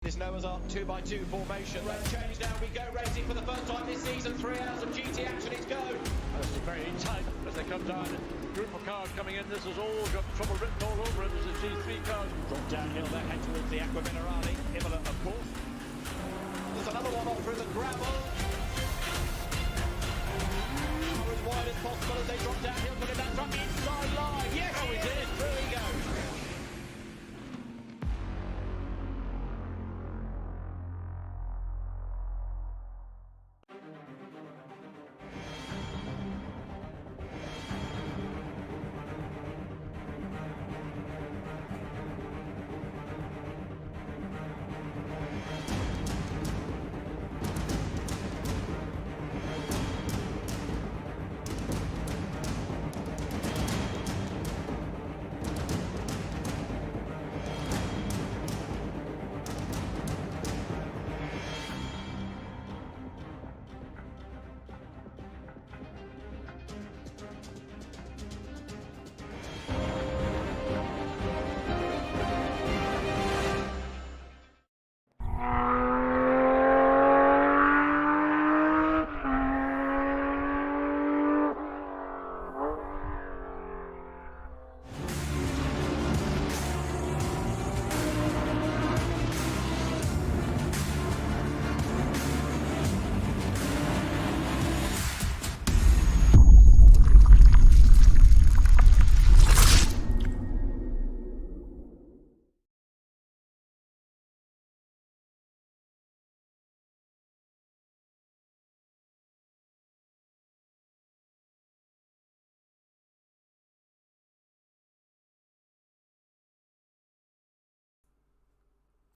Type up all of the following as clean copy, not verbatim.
This Noah's Ark 2x2 formation. Road change, now we go racing for the first time this season. 3 hours of GT action is go. This is very tight as they come down. Group of cars coming in. This has all got trouble written all over it. This is G3 cars. From downhill, they head towards the Aqua Minerale. Imola, of course. There's another one off through the gravel. Are as wide as possible as they drop downhill, putting that truck inside line. Yes, he did. Through he goes.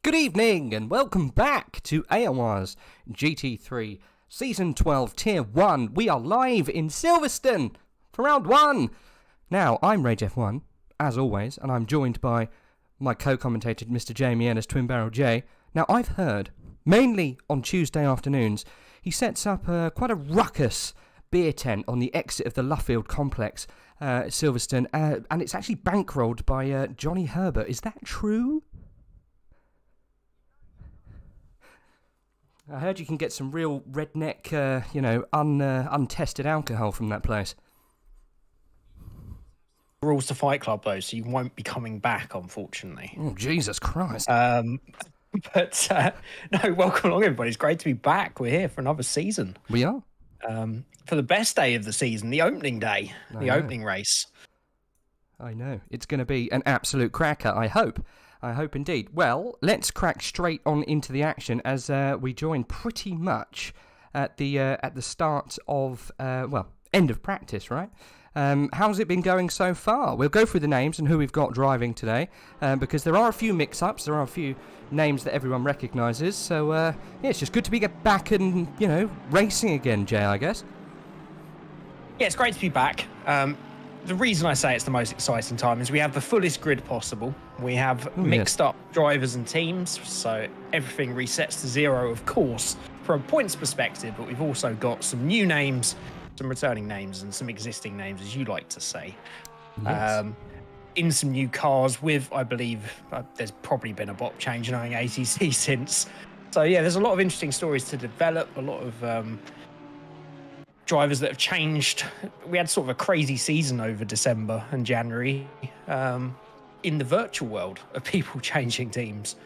Good evening and welcome back to AOR's GT3 Season 12 Tier 1. We are live in Silverstone for round 1. Now, I'm RageF1, as always, and I'm joined by my co-commentator, Mr. Jamie Ennis, TwinBarrelJay. Now, I've heard, mainly on Tuesday afternoons, he sets up quite a ruckus beer tent on the exit of the Luffield complex at Silverstone, and it's actually bankrolled by Johnny Herbert. Is that true? I heard you can get some real redneck, untested alcohol from that place. Rules to Fight Club, though, so you won't be coming back, unfortunately. Oh, Jesus Christ. No, welcome along, everybody. It's great to be back. We're here for another season. We are. For the best day of the season, the opening day, opening race. I know. It's going to be an absolute cracker, I hope. I hope indeed. Well, let's crack straight on into the action as we join pretty much at the start of, end of practice, right? How's it been going so far? We'll go through the names and who we've got driving today, because there are a few mix-ups, there are a few names that everyone recognises, so yeah, it's just good to be back and, racing again, Jay, I guess. Yeah, it's great to be back. The reason I say it's the most exciting time is we have the fullest grid possible. We have mixed up drivers and teams, so everything resets to zero, of course, from a points perspective, but we've also got some new names, some returning names, and some existing names, as you like to say. Yes. In some new cars with, I believe, there's probably been a bop change knowing ATC since. So yeah, there's a lot of interesting stories to develop, a lot of drivers that have changed. We had sort of a crazy season over December and January in the virtual world of people changing teams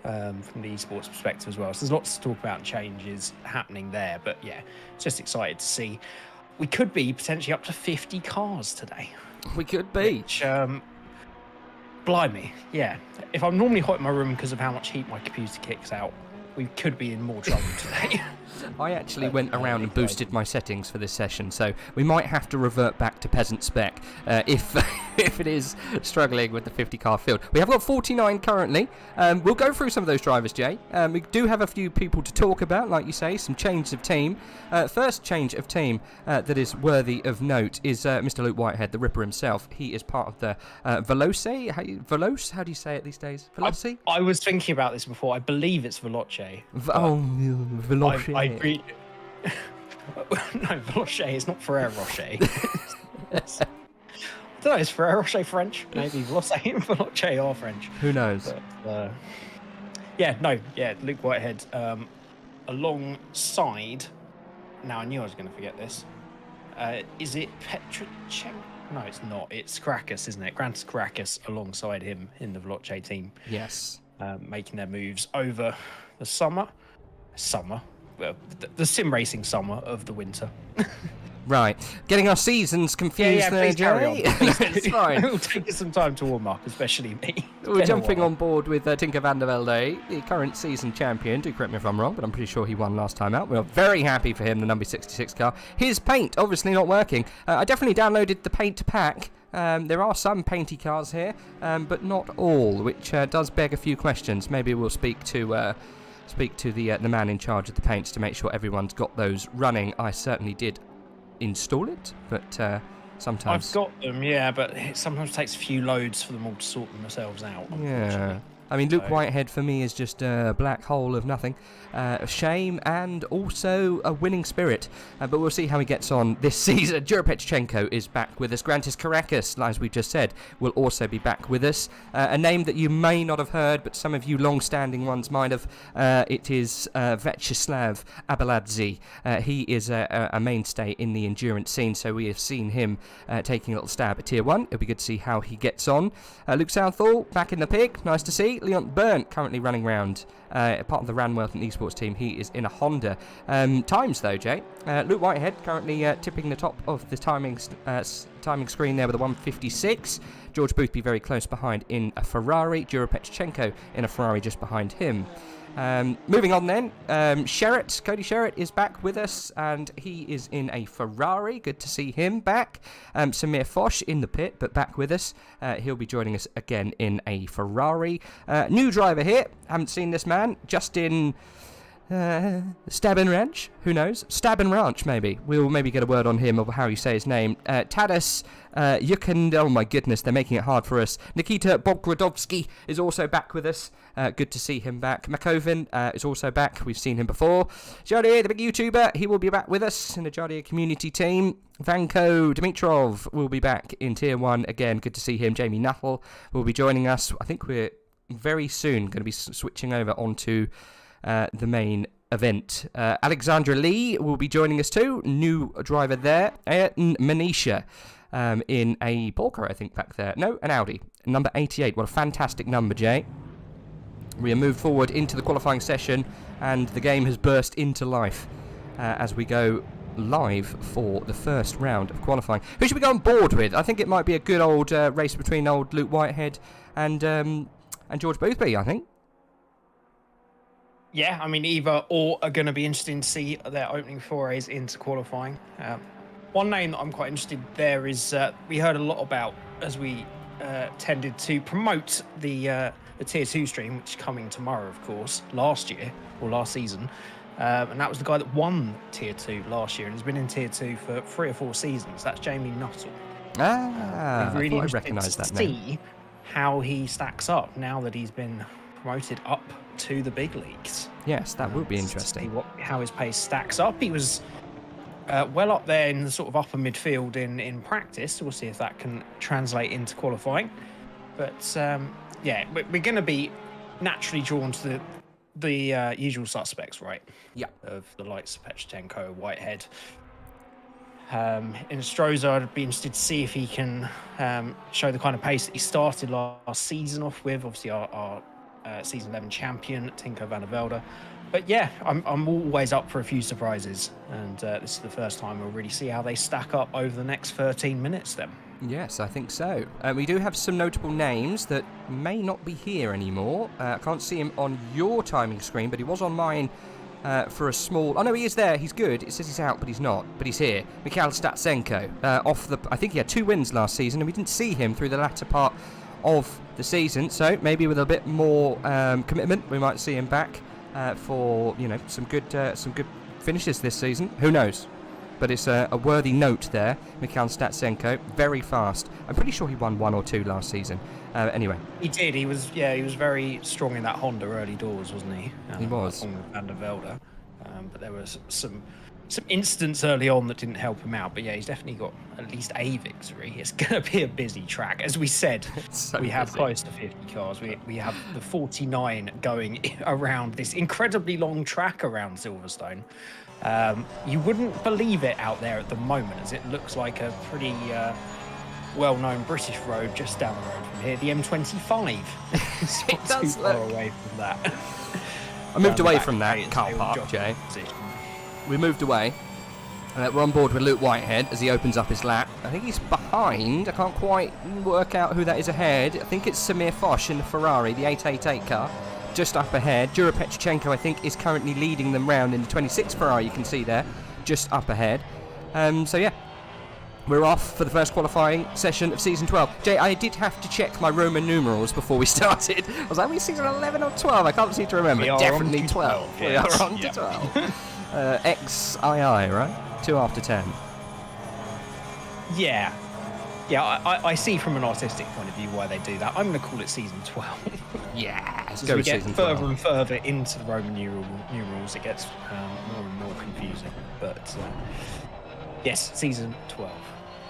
from the esports perspective as well. So there's lots to talk about and changes happening there. But yeah, just excited to see. We could be potentially up to 50 cars today. We could be. Which, blimey, yeah. If I'm normally hot in my room because of how much heat my computer kicks out, we could be in more trouble today. I actually went around and boosted my settings for this session, so we might have to revert back to peasant spec if if it is struggling with the 50-car field. We have got 49 currently. We'll go through some of those drivers, Jay. We do have a few people to talk about, like you say, some changes of team. First change of team that is worthy of note is Mr. Luke Whitehead, the Ripper himself. He is part of the Veloce. How do you say it these days? Veloce? I was thinking about this before. I believe it's Veloce. Veloce. No, Veloce is not Ferrero Rocher. I don't know, is Ferrero Rocher French? Maybe Veloce and Veloce are French. Who knows? But, Luke Whitehead alongside. Now I knew I was going to forget this. Is it Petrochenko? No, it's not. It's Caracas, isn't it? Grantis Caracas alongside him in the Veloce team. Yes. Making their moves over the summer. Well, the sim racing summer of the winter. Right. Getting our seasons confused there, Jay. It's fine. It'll take us some time to warm up, especially me. We're jumping on board with Tinker van der Velde, the current season champion. Do correct me if I'm wrong, but I'm pretty sure he won last time out. We're very happy for him, the number 66 car. His paint, obviously not working. I definitely downloaded the paint pack. There are some painty cars here, but not all, which does beg a few questions. Maybe we'll speak to the man in charge of the paints to make sure everyone's got those running. I certainly did install it, but sometimes I've got them, yeah, but it sometimes takes a few loads for them all to sort themselves out. Yeah. I mean, Luke Whitehead for me is just a black hole of nothing. A shame and also a winning spirit. But we'll see how he gets on this season. Petrochenko is back with us. Grantis Caracas, as we just said, will also be back with us. A name that you may not have heard, but some of you long-standing ones might have. It is Vyacheslav Abeladze. He is a mainstay in the endurance scene, so we have seen him taking a little stab at Tier 1. It'll be good to see how he gets on. Luke Southall, back in the pig. Nice to see. Leon Burnt currently running around, part of the Ranworth and Esports team. He is in a Honda. Times though, Jay. Luke Whitehead currently tipping the top of the timing screen there with a 1:56. George Boothby very close behind in a Ferrari. Petrochenko in a Ferrari just behind him. Moving on then, Cody Sherritt is back with us, and he is in a Ferrari. Good to see him back. Samir Foch in the pit, but back with us. He'll be joining us again in a Ferrari. New driver here. Haven't seen this man. Justin Stabenranch, who knows? Stabenranch, maybe. We'll maybe get a word on him of how you say his name. Tadas Yukand, oh my goodness, they're making it hard for us. Nikita Bogrodovsky is also back with us. Good to see him back. Makoven is also back. We've seen him before. Jardier, the big YouTuber, he will be back with us in the Jardier community team. Vanko Dimitrov will be back in Tier 1 again. Good to see him. Jamie Nuttall will be joining us. I think we're very soon going to be switching over onto the main event. Alexandra Lee will be joining us too. New driver there. Ayrton Manisha in a Polka, I think, back there. No, an Audi. Number 88. What a fantastic number, Jay. We have moved forward into the qualifying session, and the game has burst into life as we go live for the first round of qualifying. Who should we go on board with? I think it might be a good old race between old Luke Whitehead and George Boothby, I think. Yeah, I mean, either or are going to be interesting to see their opening forays into qualifying. One name that I'm quite interested there is we heard a lot about as we tended to promote the Tier 2 stream, which is coming tomorrow, of course, last season. And that was the guy that won Tier 2 last year and has been in Tier 2 for 3 or 4 seasons. That's Jamie Nuttall. Really I recognise that name. See how he stacks up now that he's been promoted up to the big leagues. Yes, that will be interesting. See how his pace stacks up. He was well up there in the sort of upper midfield in practice. So we'll see if that can translate into qualifying. But yeah, we're going to be naturally drawn to the usual suspects, right? Yeah. Of the likes of Petrochenko, Whitehead. In Stroza, I'd be interested to see if he can show the kind of pace that he started last season off with. Obviously, our season 11 champion, Tinker van der Velde. But yeah, I'm always up for a few surprises, and this is the first time we'll really see how they stack up over the next 13 minutes then. Yes, I think so. We do have some notable names that may not be here anymore. I can't see him on your timing screen, but he was on mine for a small... Oh, no, he is there. He's good. It says he's out, but he's not. But he's here. Mikhail Statsenko. I think he had 2 wins last season, and we didn't see him through the latter part of the season. So maybe with a bit more commitment, we might see him back for, you know, some good finishes this season. Who knows? But it's a worthy note there. Mikhail Statsenko, very fast. I'm pretty sure he won 1 or 2 last season. Anyway. He did. He was very strong in that Honda early doors, wasn't he? He was. Along with Van der Velde. But there was some some incidents early on that didn't help him out. But yeah, he's definitely got at least a victory. It's going to be a busy track. As we said, So we have busy. close to 50 cars. We have the 49 going around this incredibly long track around Silverstone. You wouldn't believe it out there at the moment, as it looks like a pretty well-known British road just down the road from here, the M25. It's not It does too far look. away from that. I moved away Back from way, that car it's park, job Jay. position. We moved away. We're on board with Luke Whitehead as he opens up his lap. I think he's behind. I can't quite work out who that is ahead. I think it's Samir Foch in the Ferrari, the 888 car, just up ahead. Jura Petrochenko, I think, is currently leading them round in the 26 Ferrari, you can see there, just up ahead. So yeah, we're off for the first qualifying session of Season 12. Jay, I did have to check my Roman numerals before we started. I was like, are we Season 11 or 12? I can't seem to remember. We are Definitely on to 12. 12, We yes. are on to Yep. 12. XII, right? 2 after 10. Yeah. Yeah, I see from an artistic point of view why they do that. I'm going to call it Season 12. Yeah, let's As go we with get Season further 12. and further into the Roman numerals, it gets more and more confusing. But yes, Season 12.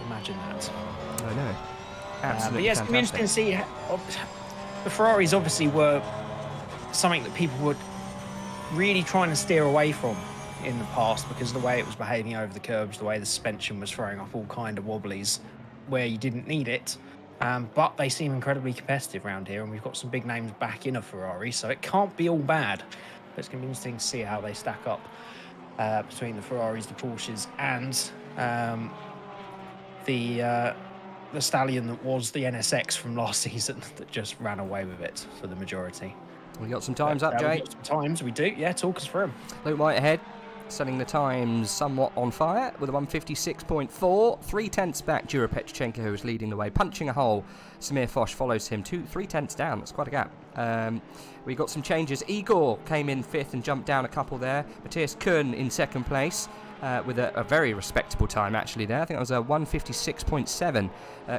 Imagine that. I know. But Absolutely yeah, it's going to be interesting to fantastic. see. The Ferraris obviously were something that people were really trying to steer away from in the past because of the way it was behaving over the curbs, the way the suspension was throwing up all kind of wobblies where you didn't need it. But they seem incredibly competitive around here, and we've got some big names back in a Ferrari, so it can't be all bad. But it's going to be interesting to see how they stack up between the Ferraris, the Porsches, and the stallion that was the NSX from last season that just ran away with it for the majority. We got some times But, up, Jay. we've got some times, we do. Yeah, talk us through them. Luke Whitehead setting the times somewhat on fire with a 156.4. 3/10 back, Jura Petrochenko, who is leading the way, punching a hole. Samir Foch follows him 3/10 down. That's quite a gap. We got some changes. Igor came in 5th and jumped down a couple there. Matthias Kuhn in 2nd place. With a very respectable time actually there. I think that was a 156.7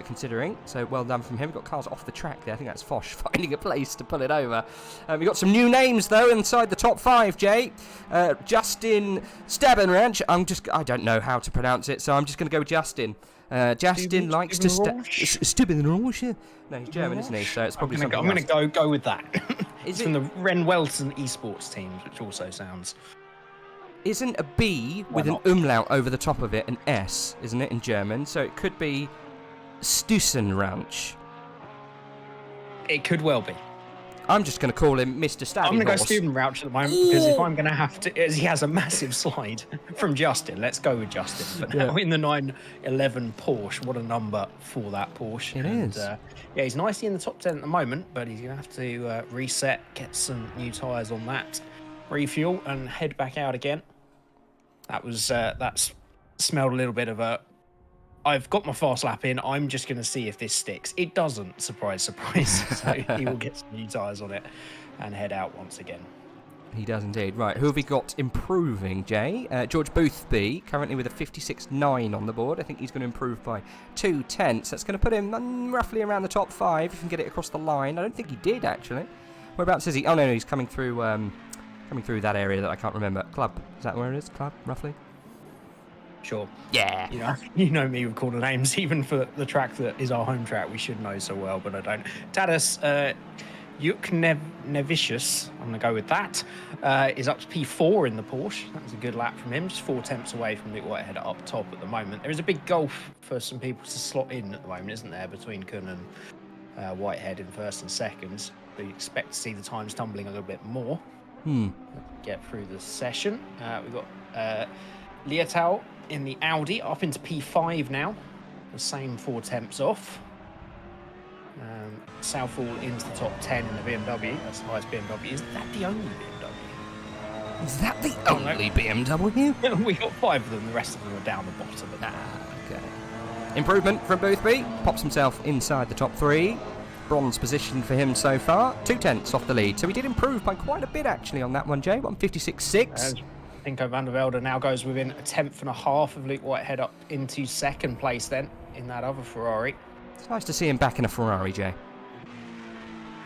considering. So well done from him. We've got cars off the track there. I think that's Foch finding a place to pull it over. We've got some new names though inside the top 5, Jay. Justin Stabenranch. I don't know how to pronounce it, so I'm just going to go with Justin. Justin likes to Stabenranch. No, he's German, isn't he? So it's probably something I'm going to go with that. Is It's it- from the Ren Welton esports teams, which also sounds... Isn't a B with Why an not? umlaut over the top of it an S, isn't it, in German? So it could be Stusenranch. It could well be. I'm just going to call him Mr. Stabby I'm going to go Horse. student route at the moment because if I'm going to have to, as he has a massive slide from Justin, let's go with Justin. But now in the 911 Porsche, what a number for that Porsche. It and, is. Yeah, he's nicely in the top 10 at the moment, but he's going to have to reset, get some new tyres on that, refuel, and head back out again. That was that's smelled a little bit of a. I've got my fast lap in. I'm just going to see if this sticks. It doesn't. Surprise, surprise. So he will get some new tyres on it and head out once again. He does indeed. Right, who have we got improving, Jay? George Boothby, currently with a 56.9 on the board. I think he's going to improve by 2/10. That's going to put him roughly around the top 5 if he can get it across the line. I don't think he did, actually. Whereabouts is he? Oh, no, he's coming through that area that I can't remember. Club. Is that where it is? Club, roughly? Sure. Yeah. You know me with corner names, even for the track that is our home track. We should know so well, but I don't. Tadas Yuknevicius, I'm going to go with that, is up to P4 in the Porsche. That was a good lap from him, just 4 tenths away from Luke Whitehead up top at the moment. There is a big gulf for some people to slot in at the moment, isn't there, between Kuhn and Whitehead in first and second. But you expect to see the times tumbling a little bit more. Get through the session. We've got Lietau in the Audi up into P5 now, the same 4 tenths off. Southall into the top 10 in the BMW. That's the highest BMW. Is that the only BMW? Is that the only BMW? We got 5 of them. The rest of them are down the bottom. Okay. Improvement from Boothby. Pops himself inside the top 3. Bronze position for him so far. 2 tenths off the lead. So he did improve by quite a bit actually on that one, Jay. 156.6. Inco van der Velde now goes within a tenth and a half of Luke Whitehead up into second place then in that other Ferrari. It's nice to see him back in a Ferrari, Jay.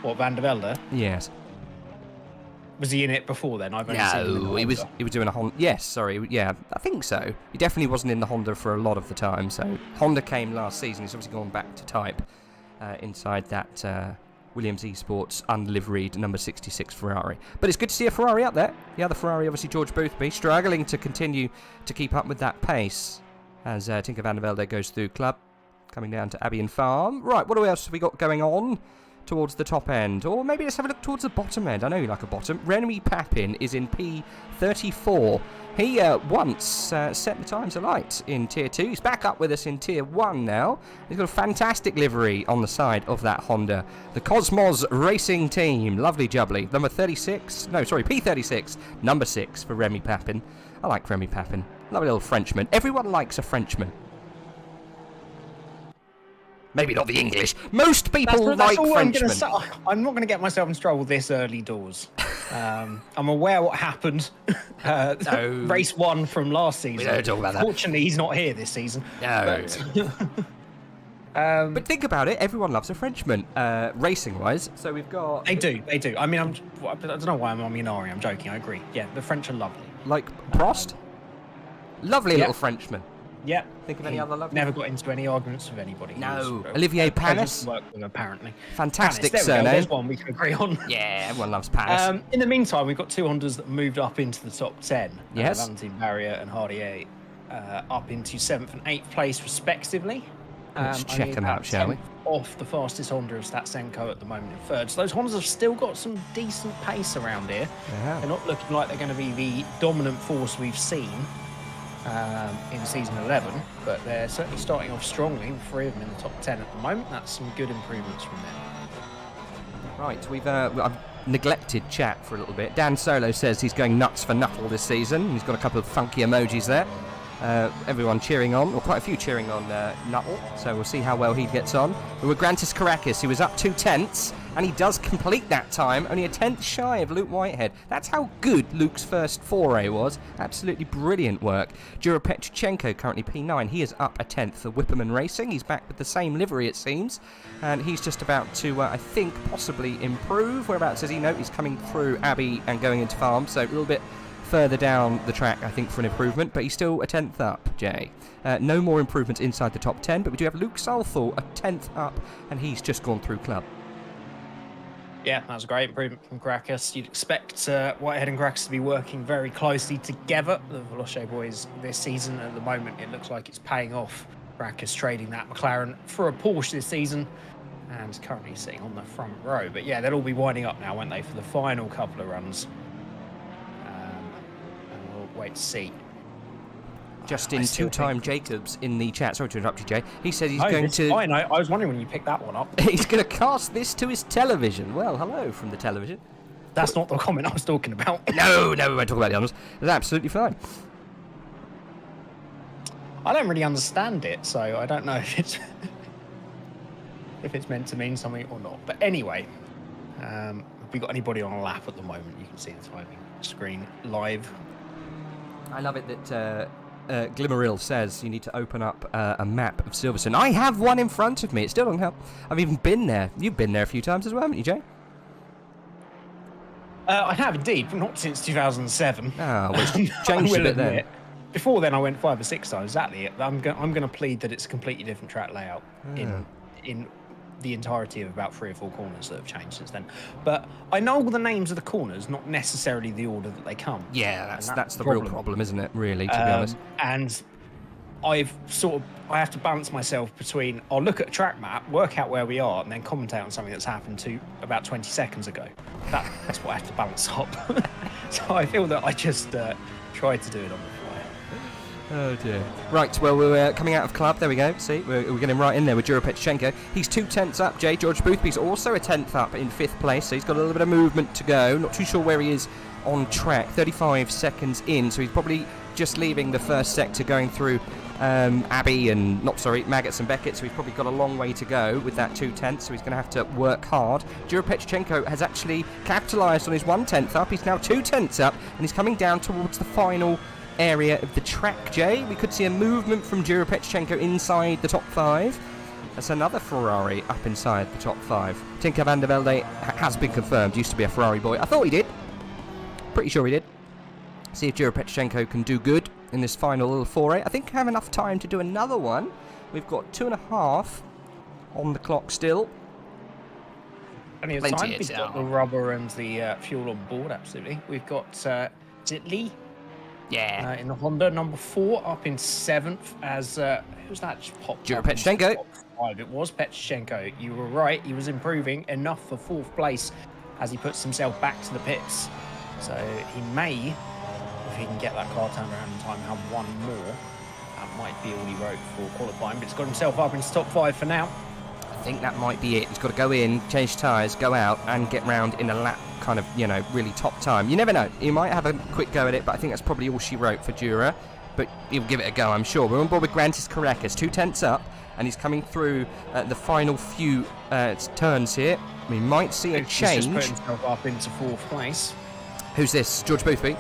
What, Van der Velde? Yes. Was he in it before then? I've only seen him in the No, Honda. he was doing a Honda. Yes, sorry. Yeah, I think so. He definitely wasn't in the Honda for a lot of the time. So Honda came last season. He's obviously gone back to type inside that Williams Esports unliveried number 66 Ferrari. But it's good to see a Ferrari up there. The other Ferrari, obviously George Boothby, struggling to continue to keep up with that pace as Tinker van der Velde goes through club, coming down to Abbey and Farm. Right, what else have we got going on towards the top end? Or maybe let's have a look towards the bottom end. I know you like a bottom. Remy Papin is in P34. He once set the times alight in Tier 2. He's back up with us in Tier 1 now. He's got a fantastic livery on the side of that Honda. The Cosmos Racing Team. Lovely jubbly. Number 36. No, sorry, P36. Number 6 for Remy Papin. I like Remy Papin. Lovely little Frenchman. Everyone likes a Frenchman. Maybe not the English. Most people like Frenchmen. I'm not going to get myself in trouble this early doors. I'm aware what happened. Race 1 from last season. We don't talk about that. Fortunately, he's not here this season. No. But think about it. Everyone loves a Frenchman, racing-wise. So we've got... They do. I mean, I don't know why I'm on Minari. I'm joking. I agree. Yeah, the French are lovely. Like Prost? Lovely little Frenchman. Yeah. Think of any other lovely? Never got into any arguments with anybody. No. Olivier Panis? Work with, apparently. Fantastic Panis, surname. There's one we can agree on. Yeah, everyone loves Panis. In the meantime, we've got two Hondas that moved up into the top 10. Yes. Valentin Barrier and Hardier up into 7th and 8th place, respectively. Let's check them out, shall we? Off the fastest Honda of Statsenko at the moment in third. So those Hondas have still got some decent pace around here. Yeah. They're not looking like they're going to be the dominant force we've seen in season 11, but they're certainly starting off strongly with 3 of them in the top 10 at the moment. That's some good improvements from them. Right, I've neglected chat for a little bit. Dan Solo says he's going nuts for Nuttall this season. He's got a couple of funky emojis there. Everyone cheering on, or quite a few cheering on Nuttall, so we'll see how well he gets on. But with Grantis Caracas, he was up 2/10, and he does complete that time, only a 10th shy of Luke Whitehead. That's how good Luke's first foray was. Absolutely brilliant work. Jura Petrichenko, currently P9, he is up a 10th for Whipperman Racing. He's back with the same livery, it seems, and he's just about to, I think, possibly improve. Whereabouts is he? No, he's coming through Abbey and going into Farm, so a little bit further down the track, I think, for an improvement, but he's still a 10th up, Jay. No more improvements inside the top 10, but we do have Luke Southall a 10th up, and he's just gone through club. Yeah, that was a great improvement from Caracas. You'd expect Whitehead and Caracas to be working very closely together. The Veloce boys this season, at the moment, it looks like it's paying off. Caracas trading that McLaren for a Porsche this season, and currently sitting on the front row. But yeah, they'll all be winding up now, won't they, for the final couple of runs. Wait to see. Justin Two-Time Jacobs in the chat. Sorry to interrupt you, Jay. He said he's No, going it's to... fine. I was wondering when you picked that one up. He's going to cast this to his television. Well, hello from the television. That's not the comment I was talking about. No, we won't talk about the others. That's absolutely fine. I don't really understand it, so I don't know if it's if it's meant to mean something or not. But anyway, have we got anybody on a lap at the moment? You can see the timing screen live. I love it that Glimmeril says you need to open up a map of Silverstone. I have one in front of me. It still doesn't help. I've even been there. You've been there a few times as well, haven't you, Jay? I have indeed, but not since 2007. Ah, well, it's changed a bit then. Before then, I went 5 or 6 times. Exactly. I'm going to plead that it's a completely different track layout in the entirety of about 3 or 4 corners that have changed since then. But I know all the names of the corners, not necessarily the order that they come. Yeah, that's the real problem, isn't it? Really, to be honest. And I have to balance myself between I'll look at a track map, work out where we are, and then commentate on something that's happened to about 20 seconds ago. That's what I have to balance up. So I feel that I just try to do it on the fly. Oh dear. Right, well, we're coming out of club. There we go. See, we're getting right in there with Jura Petrichenko. He's 2/10 up, Jay. George Boothby's also a 10th up in 5th place, so he's got a little bit of movement to go. Not too sure where he is on track. 35 seconds in, so he's probably just leaving the first sector going through Abbey and, Maggots and Beckett, so he's probably got a long way to go with that 2/10, so he's going to have to work hard. Jura Petrichenko has actually capitalised on his 1/10 up. He's now 2/10 up, and he's coming down towards the final area of the track, Jay. We could see a movement from Jura Petrichenko inside the top 5. That's another Ferrari up inside the top 5. Tinker van der Velde has been confirmed. Used to be a Ferrari boy. I thought he did. Pretty sure he did. See if Jura Petrchenko can do good in this final little foray. I think I have enough time to do another one. We've got 2.5 on the clock still. Plenty of time. We've got the rubber and the fuel on board, absolutely. We've got, is it Lee? Yeah. In the Honda, number 4, up in 7th as, who's that just popped Jura up into Petrchenko. top 5? It was Petrchenko. You were right. He was improving enough for 4th place as he puts himself back to the pits. So he may, if he can get that car turned around in time, have one more. That might be all he wrote for qualifying, but he's got himself up into top 5 for now. I think that might be it. He's got to go in, change tyres, go out, and get round in a lap kind of, you know, really top time. You never know. He might have a quick go at it, but I think that's probably all she wrote for Jura. But he'll give it a go, I'm sure. We're on board with Grantis Caracas, 2 tenths up, and he's coming through the final few turns here. We might see a change. He's just put himself up into 4th place. Who's this? George Boothby?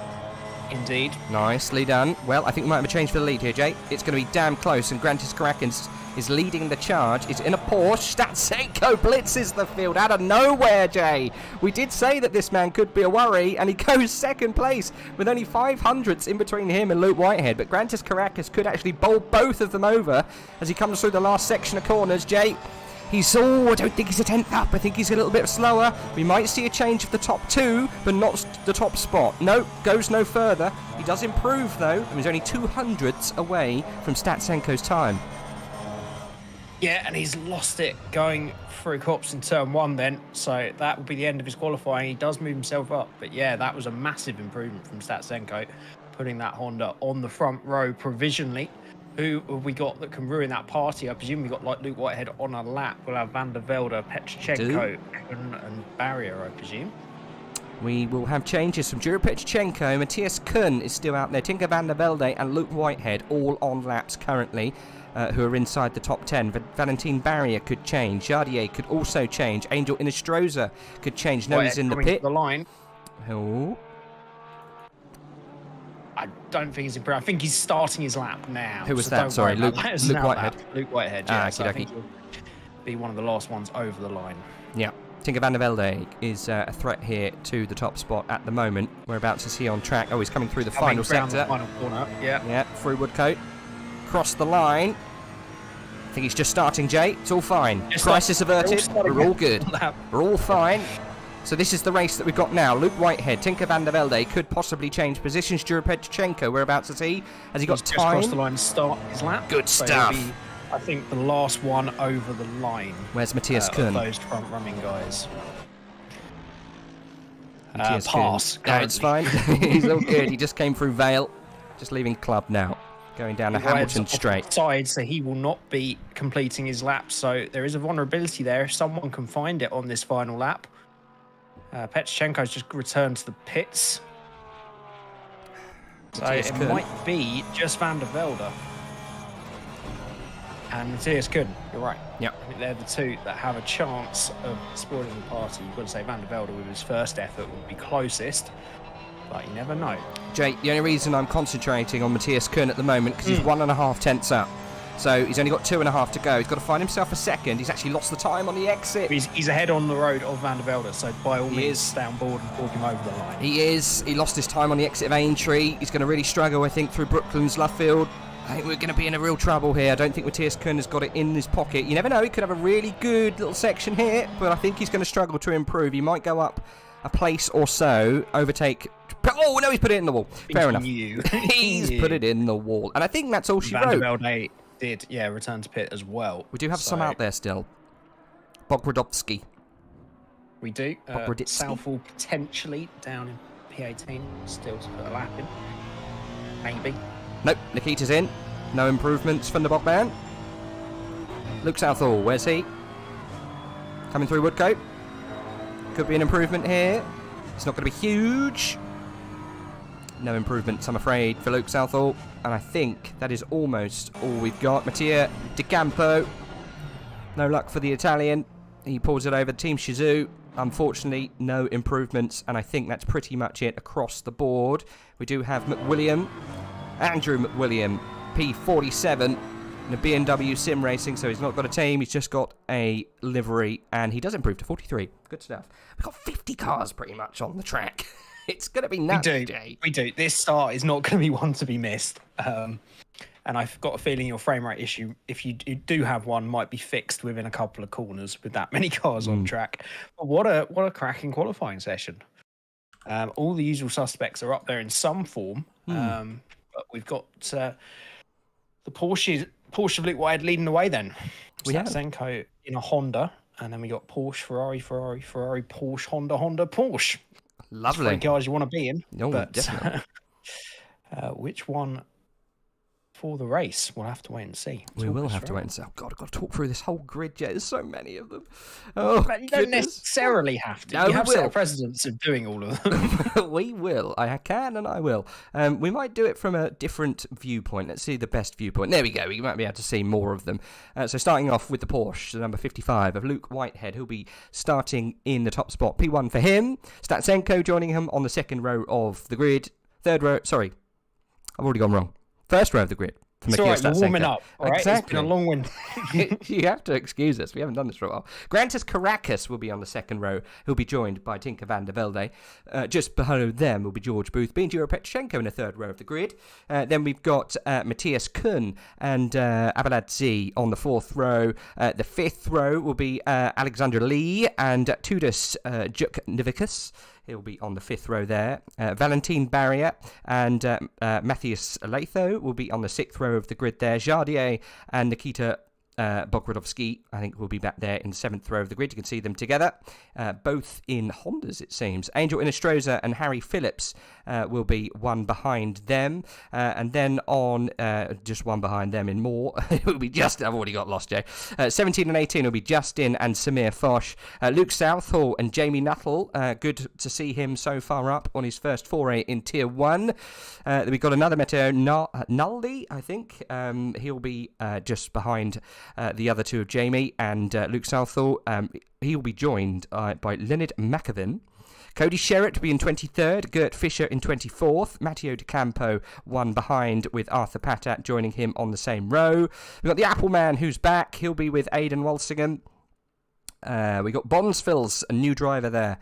Indeed. Nicely done. Well, I think we might have a change for the lead here, Jay. It's going to be damn close, and Grantis Caracas is leading the charge. It's in a Porsche. Statsenko blitzes the field out of nowhere, Jay. We did say that this man could be a worry, and he goes 2nd place with only 500ths in between him and Luke Whitehead. But Grantis Caracas could actually bowl both of them over as he comes through the last section of corners, Jay. He's, I don't think he's a 10th up. I think he's a little bit slower. We might see a change of the top 2, but not the top spot. No, goes no further. He does improve, though, and he's only 200ths away from Statsenko's time. Yeah, and he's lost it going through Cops in turn 1 then. So that will be the end of his qualifying. He does move himself up. But yeah, that was a massive improvement from Statsenko, putting that Honda on the front row provisionally. Who have we got that can ruin that party? I presume we got like Luke Whitehead on a lap. We'll have Van der Velde, Petrchenko, and Barrier, I presume. We will have changes from Jura Petrchenko. Matthias Kuhn is still out there. Tinker Van der Velde and Luke Whitehead all on laps currently, who are inside the top 10. Valentin Barrier could change. Jardier could also change. Angel Inestroza could change. No, he's in the pit. The line. Oh. I don't think he's improved. I think he's starting his lap now. Who was that? Sorry, Luke Whitehead. Luke Whitehead, yeah. So I think he'll be one of the last ones over the line. Yeah. Tinker Van der Velde is a threat here to the top spot at the moment. We're about to see on track. Oh, he's coming through the final sector. The final corner. Yeah. Yeah, through Woodcote. Cross the line. I think he's just starting, Jay. It's all fine. Crisis averted. We're all good. We're all fine. So this is the race that we've got now. Luke Whitehead, Tinker Van der Velde could possibly change positions. Jura Petrchenko, we're about to see. Has he got time? Just crossed the line to start his lap. Good stuff. Be, I think, the last one over the line. Where's Matthias Kuhn? Those front-running guys. Matthias pass. No, it's fine. He's all good. He just came through Vale. Just leaving club now. Going down the Hamilton straight. Side, so he will not be completing his lap. So there is a vulnerability there. If someone can find it on this final lap. Petrchenko's just returned to the pits. So it might be just Van der Velde. And Matthias Kuhn, you're right. Yep. I think they're the two that have a chance of spoiling the party. You've got to say Van der Velde with his first effort would be closest. But you never know. Jay, the only reason I'm concentrating on Matthias Kuhn at the moment because he's 1.5 tenths up. So he's only got 2.5 to go. He's got to find himself a second. He's actually lost the time on the exit. He's ahead on the road of Van der Velde, so by all means, stay on board and walk him over the line. He is. He lost his time on the exit of Aintree. He's going to really struggle, I think, through Brooklands, Luffield. I think we're going to be in a real trouble here. I don't think Matthias Kuhn has got it in his pocket. You never know. He could have a really good little section here, but I think he's going to struggle to improve. He might go up a place or so, overtake... Oh, no, he's put it in the wall. Fair enough. He's put it in the wall. And I think that's all she wrote. Van der Velde did, yeah, return to pit as well. We do have some out there still. Bogrodowski. We do. Southall potentially down in P18. Still to put a lap in. Maybe. Nope, Nikita's in. No improvements from the Bogman. Luke Southall, where's he? Coming through Woodcote. Could be an improvement here. It's not going to be huge. No improvements, I'm afraid, for Luke Southall. And I think that is almost all we've got. Mattia Di Campo. No luck for the Italian. He pulls it over Team Shizou. Unfortunately, no improvements. And I think that's pretty much it across the board. We do have McWilliam. Andrew McWilliam, P47. In a BMW sim racing, so he's not got a team, he's just got a livery, and he does improve to 43. Good stuff. We've got 50 cars pretty much on the track. It's going to be nuts, Jay. We do. This start is not going to be one to be missed. And I've got a feeling your frame rate issue, if you do have one, might be fixed within a couple of corners with that many cars on track. But what a cracking qualifying session. All the usual suspects are up there in some form. But we've got the Porsche of Luke Whitehead leading the way then. We have Senko in a Honda. And then we got Porsche, Ferrari, Porsche, Honda, Porsche. Lovely. Three cars you want to be in. Oh, but definitely. Which one for the race? We'll have to wait and see. We will have to wait and see. Oh, God, I've got to talk through this whole grid, Jay. There's so many of them. Oh, but you don't necessarily have to. No, you have set a precedence of doing all of them. We will. I can and I will. We might do it from a different viewpoint. Let's see the best viewpoint. There we go. We might be able to see more of them. So starting off with the Porsche, the number 55 of Luke Whitehead, who'll be starting in the top spot. P1 for him. Statsenko joining him on the second row of the grid. Third row. Sorry, I've already gone wrong. First row of the grid. It's all right, you're warming up. All right? Exactly. It's been a long one. You have to excuse us. We haven't done this for a while. Grantis Caracas will be on the second row. He'll be joined by Tinker van der Velde. Just below them will be George Boothby and Jiro Petchenko in the third row of the grid. Then we've got Matthias Kuhn and Abaladze on the fourth row. The fifth row will be Alexander Lee and Tudis Juknivicus. He'll be on the fifth row there. Valentin Barrier and Matthias Latho will be on the sixth row of the grid there. Jardier and Nikita Bogrodovsky, I think, will be back there in the seventh row of the grid. You can see them together, both in Hondas, it seems. Angel Inestrosa and Harry Phillips will be one behind them. And then on just one behind them in more, it will be Justin. I've already got lost, Jay. 17 and 18 will be Justin and Samir Foch. Luke Southall and Jamie Nuttall. Good to see him so far up on his first foray in Tier 1. We've got another Matteo Naldi, I think. He'll be just behind the other two of Jamie and Luke Southall. He'll be joined by Leonard McAvin. Cody Sherritt will be in 23rd, Gert Fischer in 24th, Matteo De Campo one behind with Arthur Patat joining him on the same row. We've got the Apple Man who's back. He'll be with Aidan Walsingham. We got Bonsfills, a new driver there.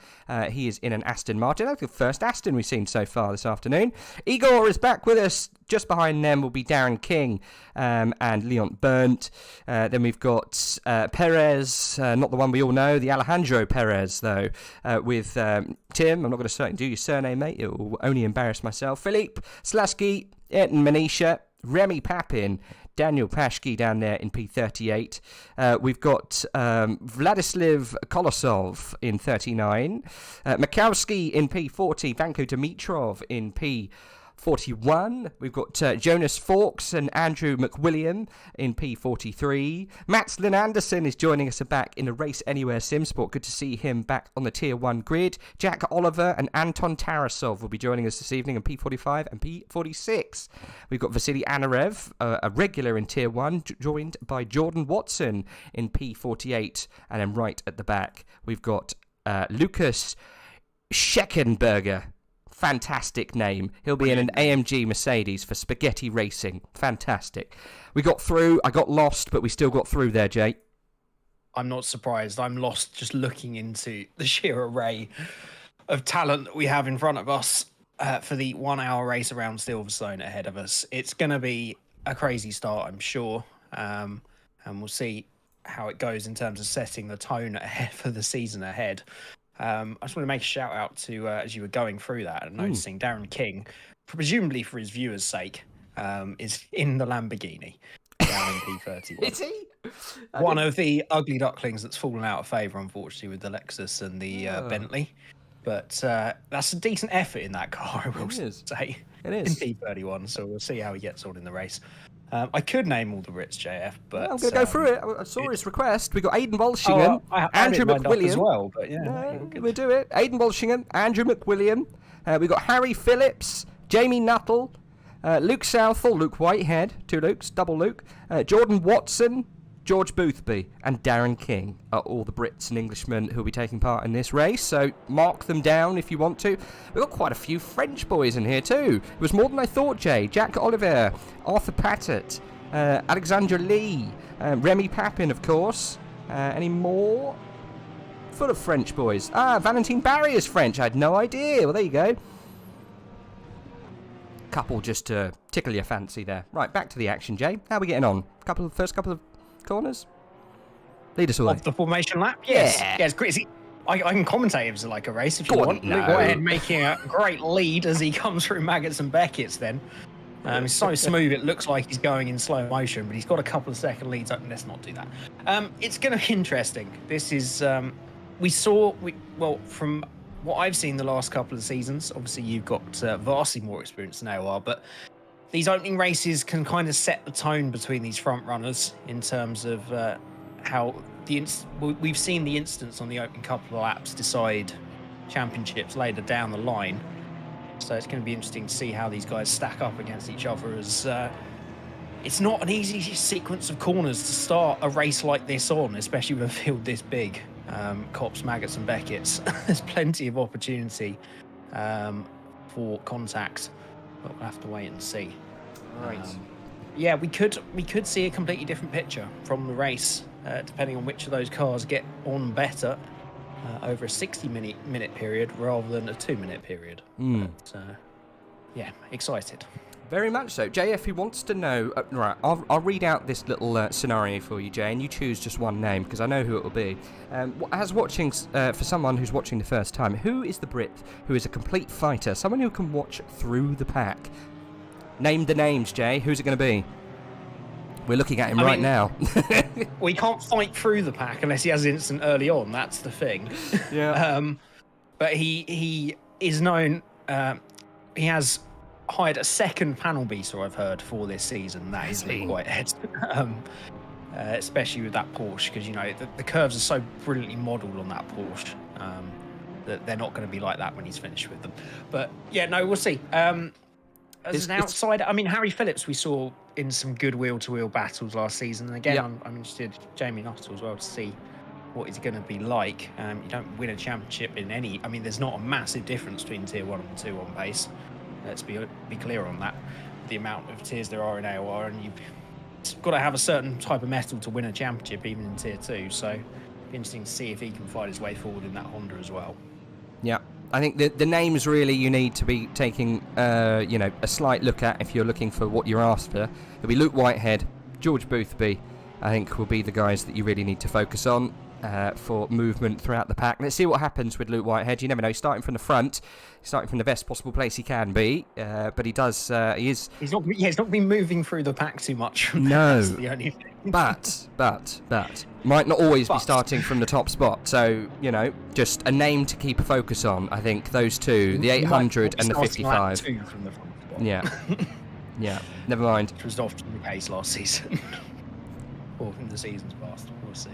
He is in an Aston Martin. That's the first Aston we've seen so far this afternoon. Igor is back with us. Just behind them will be Darren King and Leon Burnt. Then we've got Perez, not the one we all know, the Alejandro Perez, though, with Tim. I'm not going to do your surname, mate. It will only embarrass myself. Philippe Slasky, Ayrton Manisha, Remy Papin, Daniel Pashke down there in P38. We've got Vladislav Kolosov in 39. Makowski in P40. Vanko Dimitrov in P41. We've got Jonas Fawkes and Andrew McWilliam in P43. Mats Lynn Anderson is joining us back in a Race Anywhere SimSport. Good to see him back on the Tier 1 grid. Jack Oliver and Anton Tarasov will be joining us this evening in P45 and P46. We've got Vasily Anarev, a regular in Tier 1, joined by Jordan Watson in P48. And then right at the back, we've got Lucas Scheckenberger. Fantastic name. He'll be in an AMG Mercedes for Spaghetti Racing. Fantastic. We got through. I got lost, but we still got through there, Jay. I'm not surprised. I'm lost just looking into the sheer array of talent that we have in front of us for the 1 hour race around Silverstone ahead of us. It's going to be a crazy start, I'm sure. And we'll see how it goes in terms of setting the tone ahead for the season ahead. I just want to make a shout out to, as you were going through that and noticing Darren King, presumably for his viewers' sake, is in the Lamborghini down in P31. Is he? One of the ugly ducklings that's fallen out of favour, unfortunately, with the Lexus and the Bentley. But that's a decent effort in that car, I will say. It is. In P31, so we'll see how he gets on in the race. I could name all the Brits, JF, but... I'm going to go through it. I saw his request. We've got Aidan Walshingham, Andrew McWilliam. As well, but we'll do it. Aidan Walshingham, Andrew McWilliam. We've got Harry Phillips, Jamie Nuttall, Luke Southall, Luke Whitehead, two Lukes, double Luke, Jordan Watson, George Boothby and Darren King are all the Brits and Englishmen who will be taking part in this race, so mark them down if you want to. We've got quite a few French boys in here too. It was more than I thought, Jay. Jack Oliver, Arthur Patat, Alexander Lee, Remy Papin, of course. Any more? Full of French boys. Ah, Valentine Barry is French. I had no idea. Well, there you go. Couple just to tickle your fancy there. Right, back to the action, Jay. How are we getting on? First couple of corners? Lead us away. Of the formation lap? Yes. Yeah. Yeah, it's great. See, I can commentate it as like a race if you Go on, want. no. Luke Whitehead making a great lead as he comes through Maggots and Beckett's then. It's so smooth, it looks like he's going in slow motion, but he's got a couple of second leads. Let's not do that. It's going to be interesting. This is, well, from what I've seen the last couple of seasons, obviously you've got vastly more experience than AOR, but these opening races can kind of set the tone between these front runners in terms of how we've seen the instance on the opening couple of laps decide championships later down the line. So it's going to be interesting to see how these guys stack up against each other, as it's not an easy sequence of corners to start a race like this on, especially with a field this big. Cops, Maggots and Beckett's. There's plenty of opportunity for contact, but we'll have to wait and see. Right. Yeah, we could see a completely different picture from the race, depending on which of those cars get on better over a 60-minute period rather than a 2-minute period. But, yeah, excited. Very much so. JF wants to know... right, I'll read out this little scenario for you, Jay, and you choose just one name, because I know who it will be. For someone who's watching the first time, who is the Brit who is a complete fighter, someone who can watch through the pack? Name the names, Jay. Who's it going to be? We're looking at him right now. We can't fight through the pack unless he has an instant early on. That's the thing. Yeah. But he is known... he has... hired a second panel beater, I've heard, for this season. That is Luke Whitehead, especially with that Porsche, because you know the curves are so brilliantly modelled on that Porsche that they're not going to be like that when he's finished with them. But yeah, no, we'll see. As an outsider, I mean, Harry Phillips we saw in some good wheel-to-wheel battles last season, and again, I'm interested, Jamie Nuttall as well, to see what it's going to be like. You don't win a championship in any. I mean, there's not a massive difference between Tier 1 and Tier 1 pace. Let's be clear on that. The amount of tiers there are in AOR, and you've got to have a certain type of metal to win a championship, even in Tier 2. So, interesting to see if he can fight his way forward in that Honda as well. Yeah, I think the names really you need to be taking, a slight look at if you're looking for what you're after. It'll be Luke Whitehead, George Boothby. I think will be the guys that you really need to focus on for movement throughout the pack. Let's see what happens with Luke Whitehead. You never know. He's starting from the front, starting from the best possible place he can be. But he does. He's not been moving through the pack too much. No, that's the only thing. But might not always be starting from the top spot. So just a name to keep a focus on. I think those two, the 800 and the 55. From the front spot. Yeah, yeah. Never mind. Which was often the case last season, or in the seasons past. We'll see.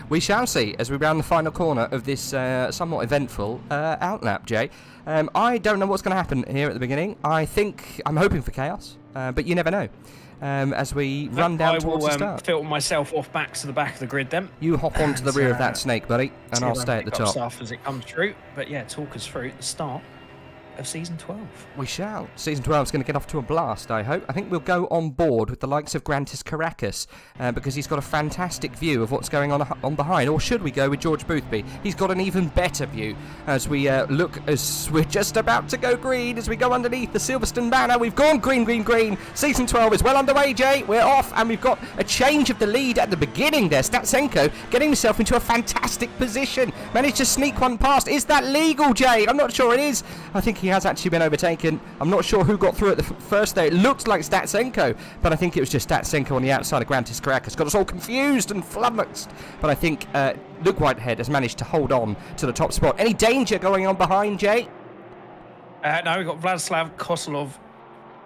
We shall see as we round the final corner of this somewhat eventful outlap, Jay. I don't know what's going to happen here at the beginning. I'm hoping for chaos, but you never know. As we run down towards the start. I will filter myself off back to the back of the grid then. You hop onto the rear of that snake, buddy, and I'll stay at the top. Stuff as it comes through. But yeah, talk us through the start of Season 12. We shall. Season 12 is going to get off to a blast, I hope. I think we'll go on board with the likes of Grantis Caracas because he's got a fantastic view of what's going on behind. Or should we go with George Boothby? He's got an even better view as we look as we're just about to go green as we go underneath the Silverstone banner. We've gone green, green, green. Season 12 is well underway, Jay. We're off and we've got a change of the lead at the beginning there. Statsenko getting himself into a fantastic position. Managed to sneak one past. Is that legal, Jay? I'm not sure it is. I think he has actually been overtaken. I'm not sure who got through at the first there. It looked like Statsenko, but I think it was just Statsenko on the outside of Grantis Caracas. Got us all confused and flummoxed. But I think Luke Whitehead has managed to hold on to the top spot. Any danger going on behind, Jay? No, we've got Vladislav Kosolov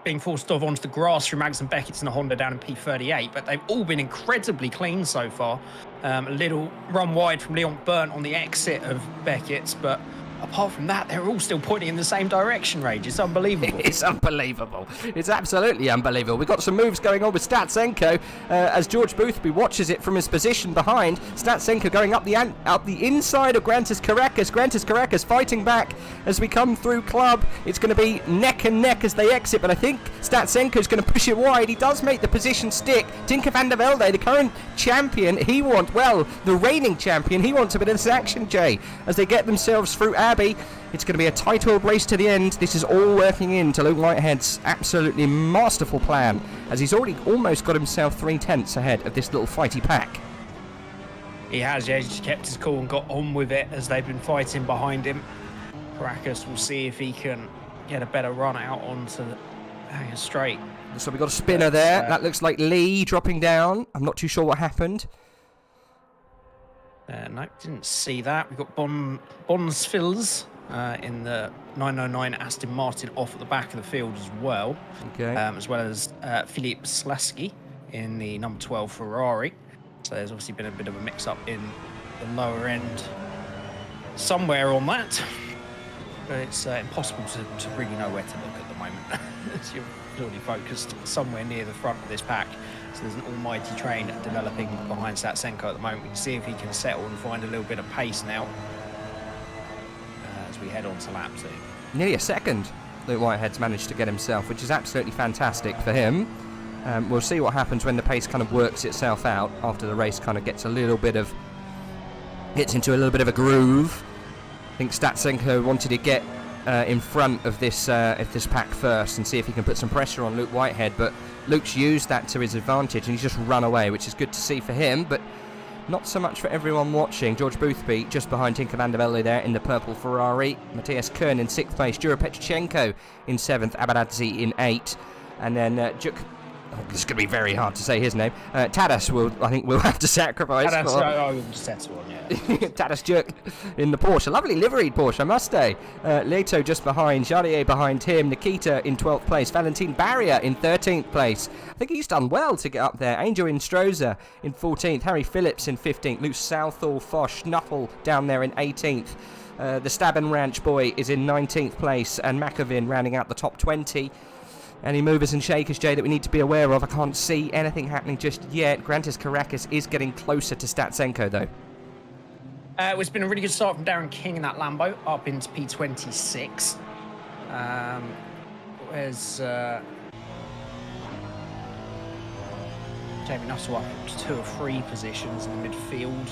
being forced off onto the grass through Maggots and Beckett's in a Honda down in P38, but they've all been incredibly clean so far. A little run wide from Leon Burnt on the exit of Beckett's, but apart from that, they're all still pointing in the same direction, Rage. It's unbelievable. It's unbelievable. It's absolutely unbelievable. We've got some moves going on with Statsenko as George Boothby watches it from his position behind. Statsenko going up the inside of Grantis Caracas. Grantis Caracas fighting back as we come through Club. It's going to be neck and neck as they exit, but I think Statsenko's going to push it wide. He does make the position stick. Tinker van der Velde, the current champion, the reigning champion, he wants a bit of this action, Jay, as they get themselves through Abbey. It's going to be a tight race to the end. This is all working into Luke Whitehead's absolutely masterful plan, as he's already almost got himself 3/10 ahead of this little fighty pack. He has, yeah. He's just kept his cool and got on with it as they've been fighting behind him. Caracas will see if he can get a better run out onto the hanging straight. So we've got a spinner there. That looks like Lee dropping down. I'm not too sure what happened. No, didn't see that. We've got Bonsfils in the 909 Aston Martin off at the back of the field as well. Okay. As well as Filip Slasky in the number 12 Ferrari. So there's obviously been a bit of a mix-up in the lower end somewhere on that. But it's impossible to really know where to look at the moment. As you're purely focused somewhere near the front of this pack. So there's an almighty train developing behind Statsenko at the moment. We can see if he can settle and find a little bit of pace now as we head on to lap 2. Nearly a second Luke Whitehead's managed to get himself, which is absolutely fantastic for him. We'll see what happens when the pace kind of works itself out after the race kind of gets into a little bit of a groove. I think Statsenko wanted to get in front of this pack first and see if he can put some pressure on Luke Whitehead, but Luke's used that to his advantage and he's just run away, which is good to see for him, but not so much for everyone watching. George Boothby just behind Tinker van der Velde there in the purple Ferrari. Matthias Kern in 6th place. Jura Petrchenko in 7th. Abadadze in 8th. And then this is going to be very hard to say his name. Tadas I think we'll have to sacrifice. Tadas Juk in the Porsche. Lovely liveried Porsche, I must say. Leto just behind. Jardier behind him. Nikita in 12th place. Valentin Barrier in 13th place. I think he's done well to get up there. Angel Instroza in 14th. Harry Phillips in 15th. Luke Southall, Fosh, Schnuffel down there in 18th. The Stabben Ranch boy is in 19th place. And Makovin rounding out the top 20. Any movers and shakers, Jay, that we need to be aware of? I can't see anything happening just yet. Grantis Caracas is getting closer to Statsenko, though. It's been a really good start from Darren King in that Lambo, up into P26. Where's Jamie Nuttall up to 2 or 3 positions in the midfield.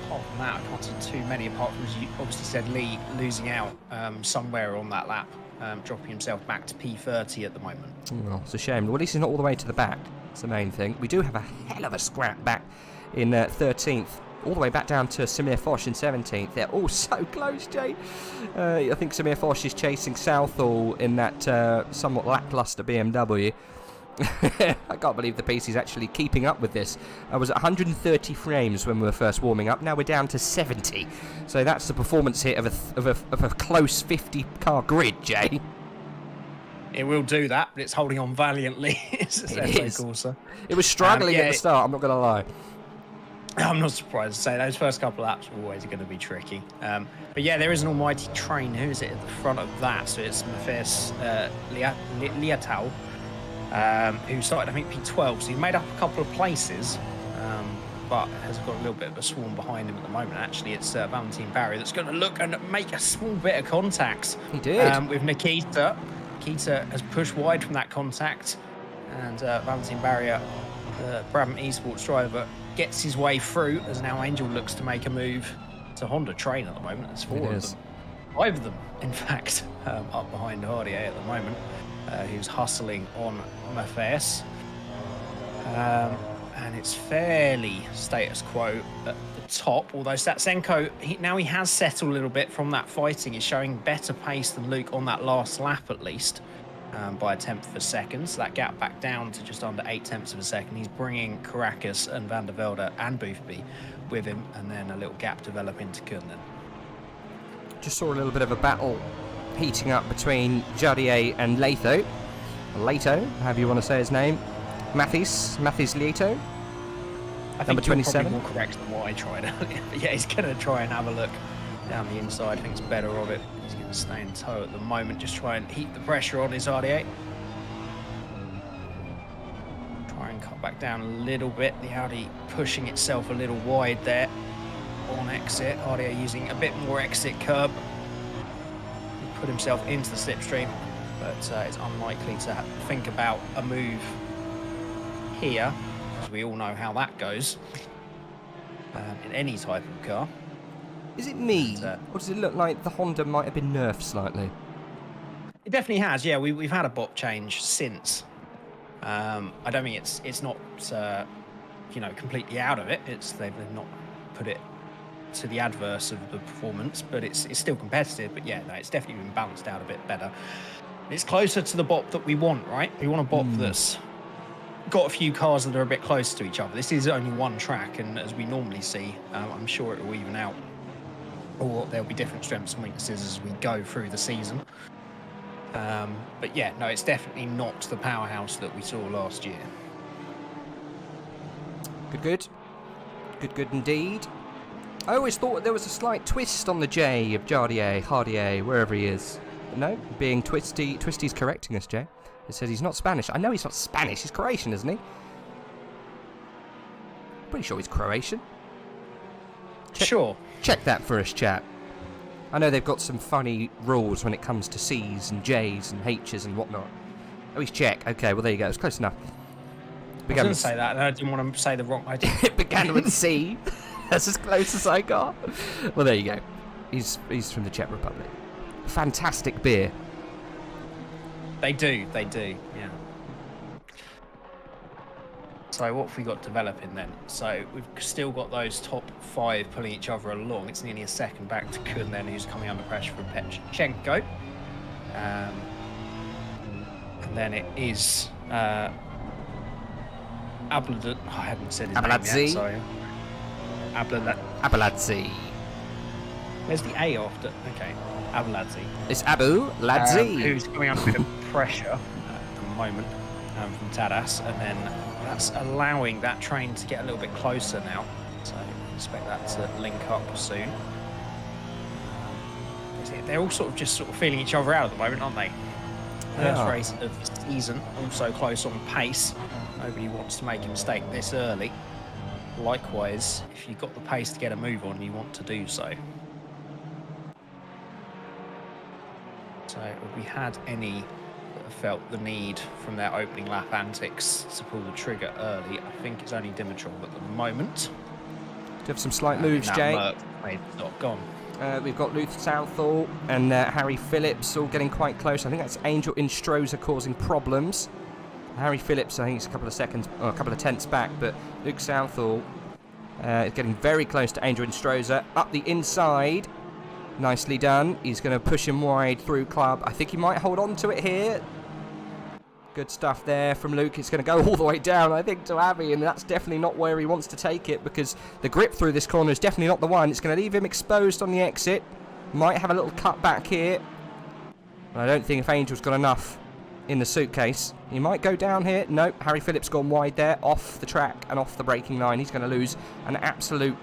Apart from that, I can't see too many, apart from, as you obviously said, Lee losing out somewhere on that lap. Dropping himself back to P30 at the moment. Well, it's a shame. Well, at least he's not all the way to the back. That's the main thing. We do have a hell of a scrap back in 13th. All the way back down to Samir Foch in 17th. They're all so close, Jay. I think Samir Foch is chasing Southall in that somewhat lackluster BMW. I can't believe the pace is actually keeping up with this. I was at 130 frames when we were first warming up. Now we're down to 70. So that's the performance hit of a close 50-car grid, Jay. It will do that, but it's holding on valiantly. It is. It was struggling at the start, I'm not going to lie. I'm not surprised to say those first couple of laps were always going to be tricky. But yeah, there is an almighty train. Who is it at the front of that? So it's Matthias Liatau. Who started, I think, P12, so he made up a couple of places, but has got a little bit of a swarm behind him at the moment. Actually, it's Valentin Barrier that's going to look and make a small bit of contact. He did. With Nikita. Nikita has pushed wide from that contact, and Valentin Barrier, the Brabham Esports driver, gets his way through as now Angel looks to make a move to Honda train at the moment. There's 4 of them. 5 of them, in fact, up behind Hardier at the moment. Who's hustling on Matthias. And it's fairly status quo at the top, although Statsenko, he has settled a little bit from that fighting. He's showing better pace than Luke on that last lap, at least, by 1/10 of a second. So that gap back down to just under 8/10 of a second. He's bringing Caracas and Van der Velde and Boothby with him, and then a little gap developing to Kunnan. Just saw a little bit of a battle heating up between Jardier and Leto, however you want to say his name. Mathis Leto. I think number 27. More correct than what I tried earlier. Yeah, he's going to try and have a look Down the inside, thinks better of it. He's going to stay in tow at the moment, just try and heap the pressure on his RDA. Try and cut back down a little bit. The Audi pushing itself a little wide there on exit. RDA using a bit more exit curb. He put himself into the slipstream, but it's unlikely to think about a move here, as we all know how that goes in any type of car. Is it me, or does it look like the Honda might have been nerfed slightly? It definitely has, yeah. We've had a bop change since. I don't think it's not, you know, completely out of it. They've not put it to the adverse of the performance, but it's still competitive. But yeah, no, it's definitely been balanced out a bit better. It's closer to the bop that we want, right? We want a bop that's got a few cars that are a bit closer to each other. This is only one track, and as we normally see, I'm sure it will even out. Or there'll be different strengths and weaknesses as we go through the season. But yeah, no, it's definitely not the powerhouse that we saw last year. Good indeed. I always thought there was a slight twist on the J of Hardier, wherever he is. But no, being Twisty. Twisty's correcting us, Jay. It says he's not Spanish. I know he's not Spanish, he's Croatian, isn't he? Pretty sure he's Croatian. Sure. Check that for us, chat. I know they've got some funny rules when it comes to C's and J's and H's and whatnot. Oh, he's Czech. Okay, well, there you go. It's close enough. I was going to say that, and I didn't want to say the wrong idea. It began with C. That's as close as I got. Well, there you go. He's from the Czech Republic. Fantastic beer. They do, yeah. So what have we got developing then? So we've still got those top 5 pulling each other along. It's nearly a second back to Kun then, who's coming under pressure from Petchenko. And then it is I hadn't said his name yet, sorry. Abeladze. Where's the A after? Okay, Abeladze. It's Abu Ladze. Who's coming under a bit of pressure at the moment from Tadas, and then that's allowing that train to get a little bit closer now. So I expect that to link up soon. They're all sort of feeling each other out at the moment, aren't they? First race of the season, also close on pace. Nobody wants to make a mistake this early. Likewise, if you've got the pace to get a move on, you want to do so. So have we had any that have felt the need from their opening lap antics to pull the trigger early? I think it's only Dimitrov at the moment. Do you have some slight moves, Jay? Not gone. We've got Luther Southall and Harry Phillips all getting quite close. I think that's Angel Instroza causing problems. Harry Phillips, I think it's a couple of seconds, or a couple of tenths back, but Luke Southall is getting very close to Angel Instroza. Up the inside. Nicely done. He's going to push him wide through club. I think he might hold on to it here. Good stuff there from Luke. It's going to go all the way down, I think, to Abbey, and that's definitely not where he wants to take it, because the grip through this corner is definitely not the one. It's going to leave him exposed on the exit. Might have a little cut back here. But I don't think if Angel's got enough in the suitcase. He might go down here. Nope, Harry Phillips gone wide there, off the track and off the braking line. He's going to lose an absolute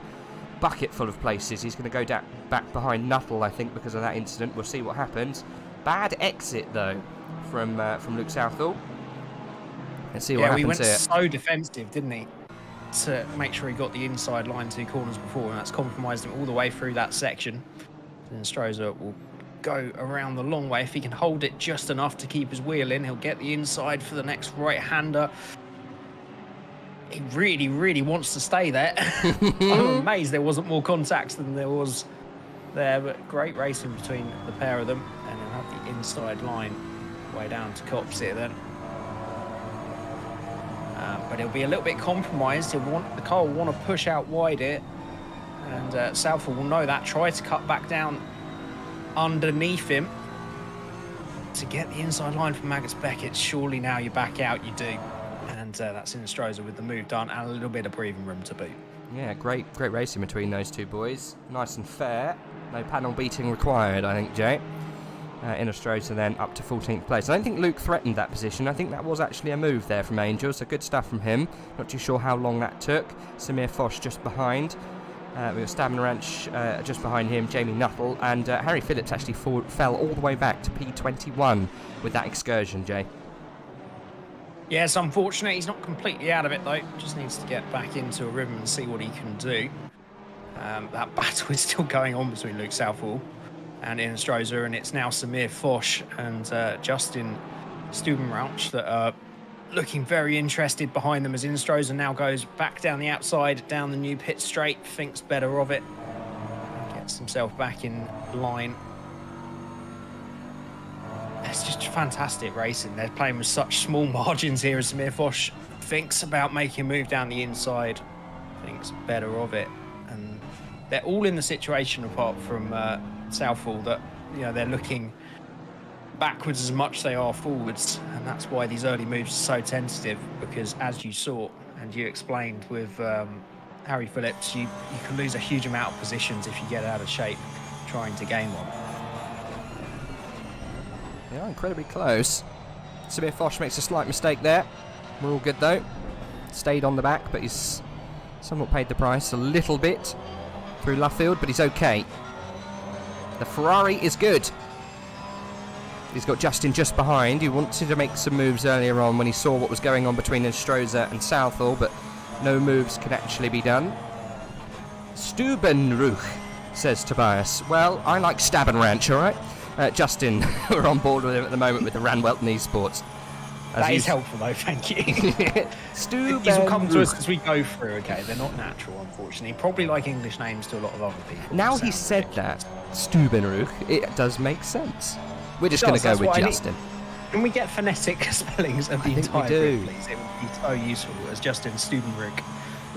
bucket full of places. He's going to go back behind Nuttall, I think, because of that incident. We'll see what happens. Bad exit, though, from Luke Southall. Let's see what happens here. Yeah, he went so defensive, didn't he? To make sure he got the inside line 2 corners before, and that's compromised him all the way through that section. And Stroza will go around the long way. If he can hold it just enough to keep his wheel in, he'll get the inside for the next right-hander. He really, really wants to stay there. I'm amazed there wasn't more contacts than there was there, but great racing between the pair of them, and he'll have the inside line way down to Cops here then. But he'll be a little bit compromised. The car will want to push out wide here, and Southall will know that. Try to cut back down underneath him to get the inside line from Magnus Beckett. Surely now you back out, you do. And that's Instroza with the move done and a little bit of breathing room to boot. Yeah, great racing between those two boys. Nice and fair. No panel beating required, I think, Jay. Instroza then up to 14th place. I don't think Luke threatened that position. I think that was actually a move there from Angel, so good stuff from him. Not too sure how long that took. Samir Foch just behind. We got Stabben Ranch just behind him, Jamie Nuttall, and Harry Phillips actually fell all the way back to P21 with that excursion, Jay. Yeah, it's unfortunate. He's not completely out of it, though. Just needs to get back into a rhythm and see what he can do. That battle is still going on between Luke Southall and Ian Strozer, and it's now Samir Foch and Justin Stubenrauch that are looking very interested behind them as Ian Strozer now goes back down the outside, down the new pit straight, thinks better of it, gets himself back in line. It's just fantastic racing. They're playing with such small margins here as Samir Foch thinks about making a move down the inside, thinks better of it. And they're all in the situation, apart from Southall, that they're looking backwards as much as they are forwards, and that's why these early moves are so tentative, because as you saw and you explained with Harry Phillips, you can lose a huge amount of positions if you get out of shape trying to gain one. Yeah, incredibly close. Samir Foch makes a slight mistake there. We're all good though. Stayed on the back, but he's somewhat paid the price a little bit through Luffield, but he's okay. The Ferrari is good. He's got Justin just behind. He wanted to make some moves earlier on when he saw what was going on between Strozer and Southall, but no moves can actually be done. Stubenrauch, says Tobias. Well, I like Stabben Ranch, all right? Justin, we're on board with him at the moment with the Ranwelton Esports. That is helpful, though, thank you. Stubenrauch. These will come to us as we go through, okay? They're not natural, unfortunately. Probably like English names to a lot of other people. Now he said that, Stubenrauch, it does make sense. We're just going to go with Justin. Can we get phonetic spellings of the entire group, please? It would be so useful as Justin Stubenrauch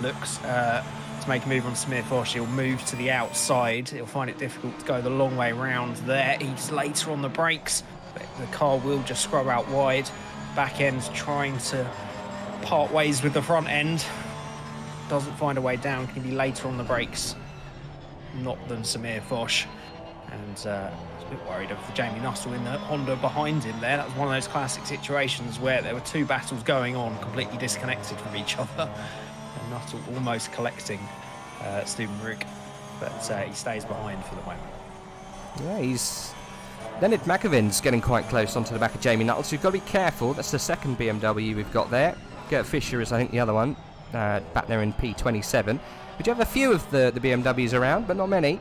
looks to make a move on Samir Foch. He'll move to the outside. He'll find it difficult to go the long way round there. He's later on the brakes, but the car will just scrub out wide. Back end trying to part ways with the front end. Doesn't find a way down. Can be later on the brakes. Not than Samir Foch. And a bit worried of Jamie Nuttall in the Honda behind him there. That was one of those classic situations where there were two battles going on, completely disconnected from each other. And Nuttall almost collecting Stubenrauch, but he stays behind for the moment. Yeah, Leonard McAvin's getting quite close onto the back of Jamie Nuttall, so you've got to be careful. That's the second BMW we've got there. Gert Fisher is, I think, the other one, back there in P27. We do have a few of the BMWs around, but not many.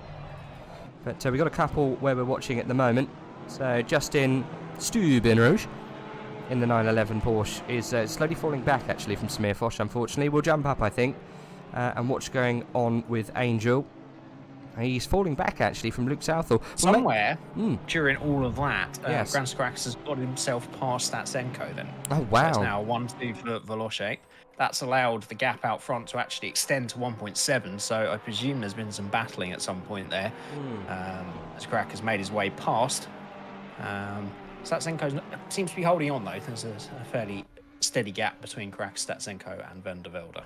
But we've got a couple where we're watching at the moment. So Justin Stubenrauch in the 911 Porsche is slowly falling back, actually, from Samir Foch, unfortunately. We'll jump up, I think, and watch going on with Angel. He's falling back, actually, from Luke Southall. Somewhere during all of that, yes. Grand Scrax has got himself past that Senko then. Oh, wow. So it's now 1-2 for Veloce. That's allowed the gap out front to actually extend to 1.7, so I presume there's been some battling at some point there as Crack has made his way past. So Statsenko seems to be holding on, though. There's a fairly steady gap between Crack, Statsenko and Van der Velde.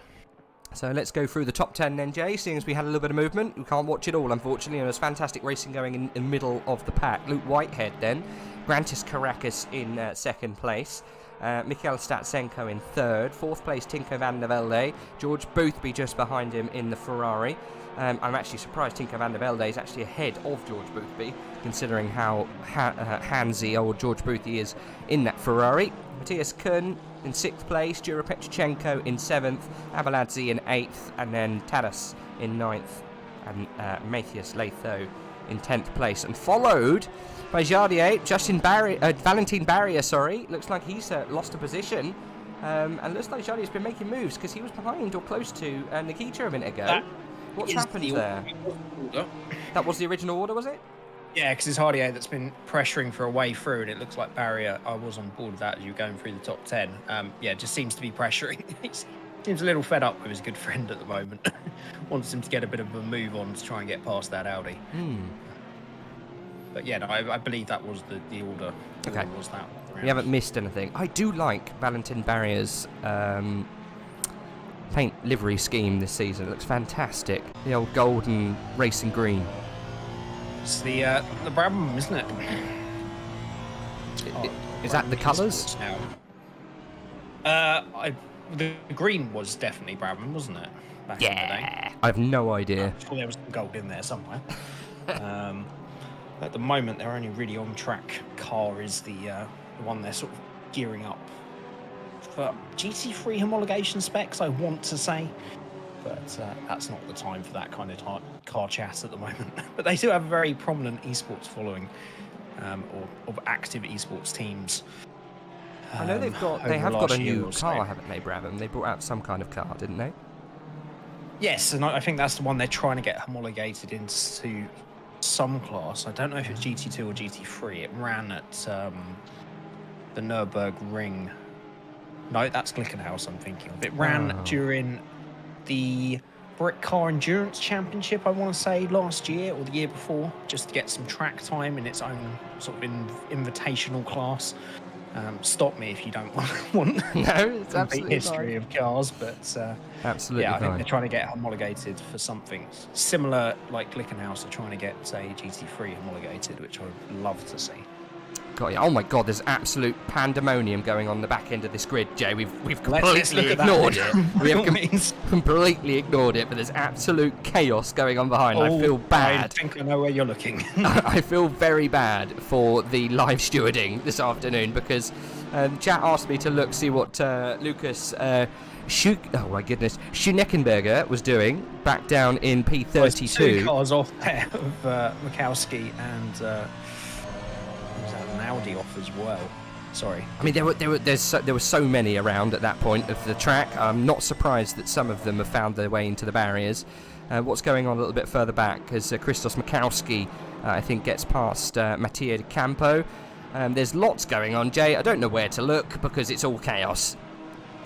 So let's go through the top 10 then, Jay, seeing as we had a little bit of movement. We can't watch it all, unfortunately, and there's fantastic racing going in the middle of the pack. Luke Whitehead then, Grantis Caracas in second place. Mikhail Statsenko in third. Fourth place, Tinko Van der Velde. George Boothby just behind him in the Ferrari. I'm actually surprised Tinko Van der Velde is actually ahead of George Boothby, considering how handsy old George Boothby is in that Ferrari. Matthias Kuhn in sixth place. Jura Petrichenko in seventh. Abeladze in eighth. And then Tadas in ninth. And Matthias Latho in 10th place. And followed by Jardier, Valentin Barrier, sorry. Looks like he's lost a position. And looks like Jardier's been making moves because he was behind or close to Nikita a minute ago. What's happened there? That was the original order, was it? Yeah, because it's Hardier that's been pressuring for a way through, and it looks like Barrier, I was on board with that as you were going through the top 10. Yeah, just seems to be pressuring. He seems a little fed up with his good friend at the moment. Wants him to get a bit of a move on to try and get past that Audi. But yeah, no, I believe that was the order. Okay. Was that We haven't missed anything. I do like Valentin Barrier's paint livery scheme this season. It looks fantastic. The old golden racing green. It's the Brabham, isn't it? Is that the colours? The green was definitely Brabham, wasn't it? back in the day. Yeah, I have no idea. I'm sure there was some gold in there somewhere. At the moment, their only really on-track car is the one they're sort of gearing up for GT3 homologation specs, I want to say. But that's not the time for that kind of car chat at the moment. But they do have a very prominent esports following, or of active esports teams. I know they have got a new car, haven't they, Brabham? They brought out some kind of car, didn't they? Yes, and I think that's the one they're trying to get homologated into some class. I don't know if it's GT2 or GT3. It ran at the Nürburgring. No, that's Glickenhaus I'm thinking of. It ran during the Brick Car Endurance Championship, I want to say, last year or the year before, just to get some track time in its own sort of invitational class. Stop me if you don't want no, it's absolutely history of cars, but absolutely yeah, I think fine. they're trying to get homologated for something similar, like Glickenhaus are trying to get, say, GT3 homologated, which I would love to see. God, yeah. Oh my God, there's absolute pandemonium going on the back end of this grid, Jay. We've Let's completely look at that ignored then. it. We have means. completely ignored it, but there's absolute chaos going on behind. I feel I bad. think I know where you're looking. I feel very bad for the live stewarding this afternoon because chat asked me to see what Lucas Schuneckenberger was doing back down in P32. 2 cars off there of Mikowski and was that an Audi off as well? Sorry. I mean, there were so many around at that point of the track. I'm not surprised that some of them have found their way into the barriers. What's going on a little bit further back as Christos Mikowski, I think, gets past Mattia Di Campo. There's lots going on, Jay. I don't know where to look because it's all chaos.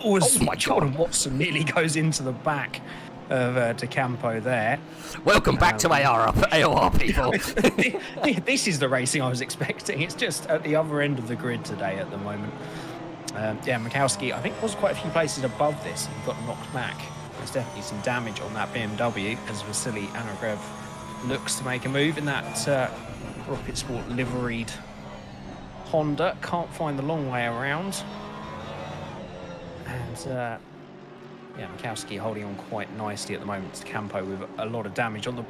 Oh my God, and Watson nearly goes into the back of Di Campo there. Welcome back to AOR, people. This is the racing I was expecting. It's just at the other end of the grid today at the moment. Yeah, Mikowski, I think, was quite a few places above this and got knocked back. There's definitely some damage on that BMW as Vasily Anogrev looks to make a move in that Rocket Sport liveried Honda. Can't find the long way around. And yeah, Mikowski holding on quite nicely at the moment to Campo with a lot of damage on the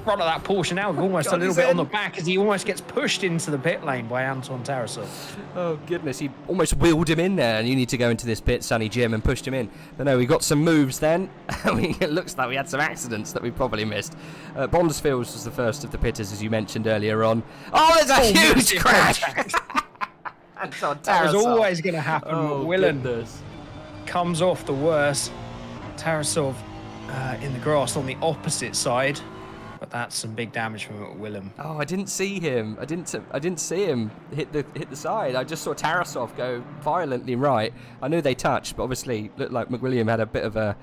front of that Porsche now, with almost a little bit on the back as he almost gets pushed into the pit lane by Anton Tarasov. Oh goodness, he almost wheeled him in there, and you need to go into this pit, Sonny Jim, and pushed him in. But no, we got some moves then. It looks like we had some accidents that we probably missed. Bondersfields was the first of the pitters, as you mentioned earlier on. Oh, there's a huge crash! Anton Tarasov. That was always going to happen. Oh, Willen goodness. comes off the worst. Tarasov in the grass on the opposite side, but that's some big damage from Willem. Oh, I didn't see him. I didn't see him hit the side. I just saw Tarasov go violently right. I knew they touched, but obviously looked like McWilliam had a bit of a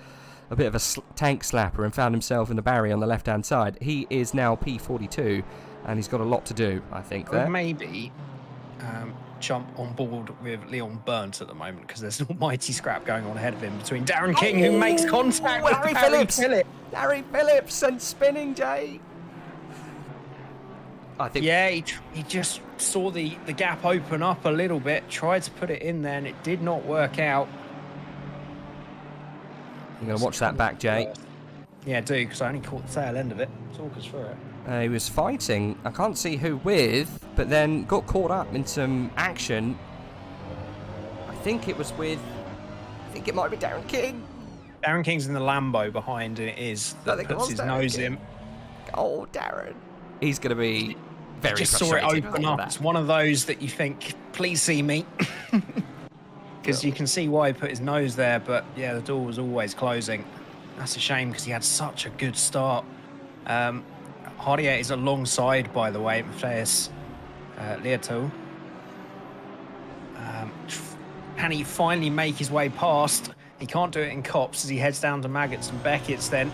tank slapper and found himself in the barrier on the left-hand side. He is now P42, and he's got a lot to do, I think. There. Maybe jump on board with Leon Burnt at the moment because there's an almighty scrap going on ahead of him between Darren King, who makes contact with Harry Phillips. Harry Phillips and spinning, Jay. I think. Yeah, he just saw the gap open up a little bit, tried to put it in there, and it did not work out. I'm going to watch that back, Jay. Yeah, do, because I only caught the tail end of it. Talk us through it. He was fighting, I can't see who with, but then got caught up in some action. I think it might be Darren King. Darren King's in the Lambo behind, and it is. That puts his nose in. Oh, Darren. He's going to be very Just saw it open up. It's one of those that you think, please see me. Because you can see why he put his nose there, but yeah, the door was always closing. That's a shame because he had such a good start. Hardier is alongside, by the way, Matthias Lieto. Can he finally make his way past? He can't do it in Cops as he heads down to Maggots and Beckett's then.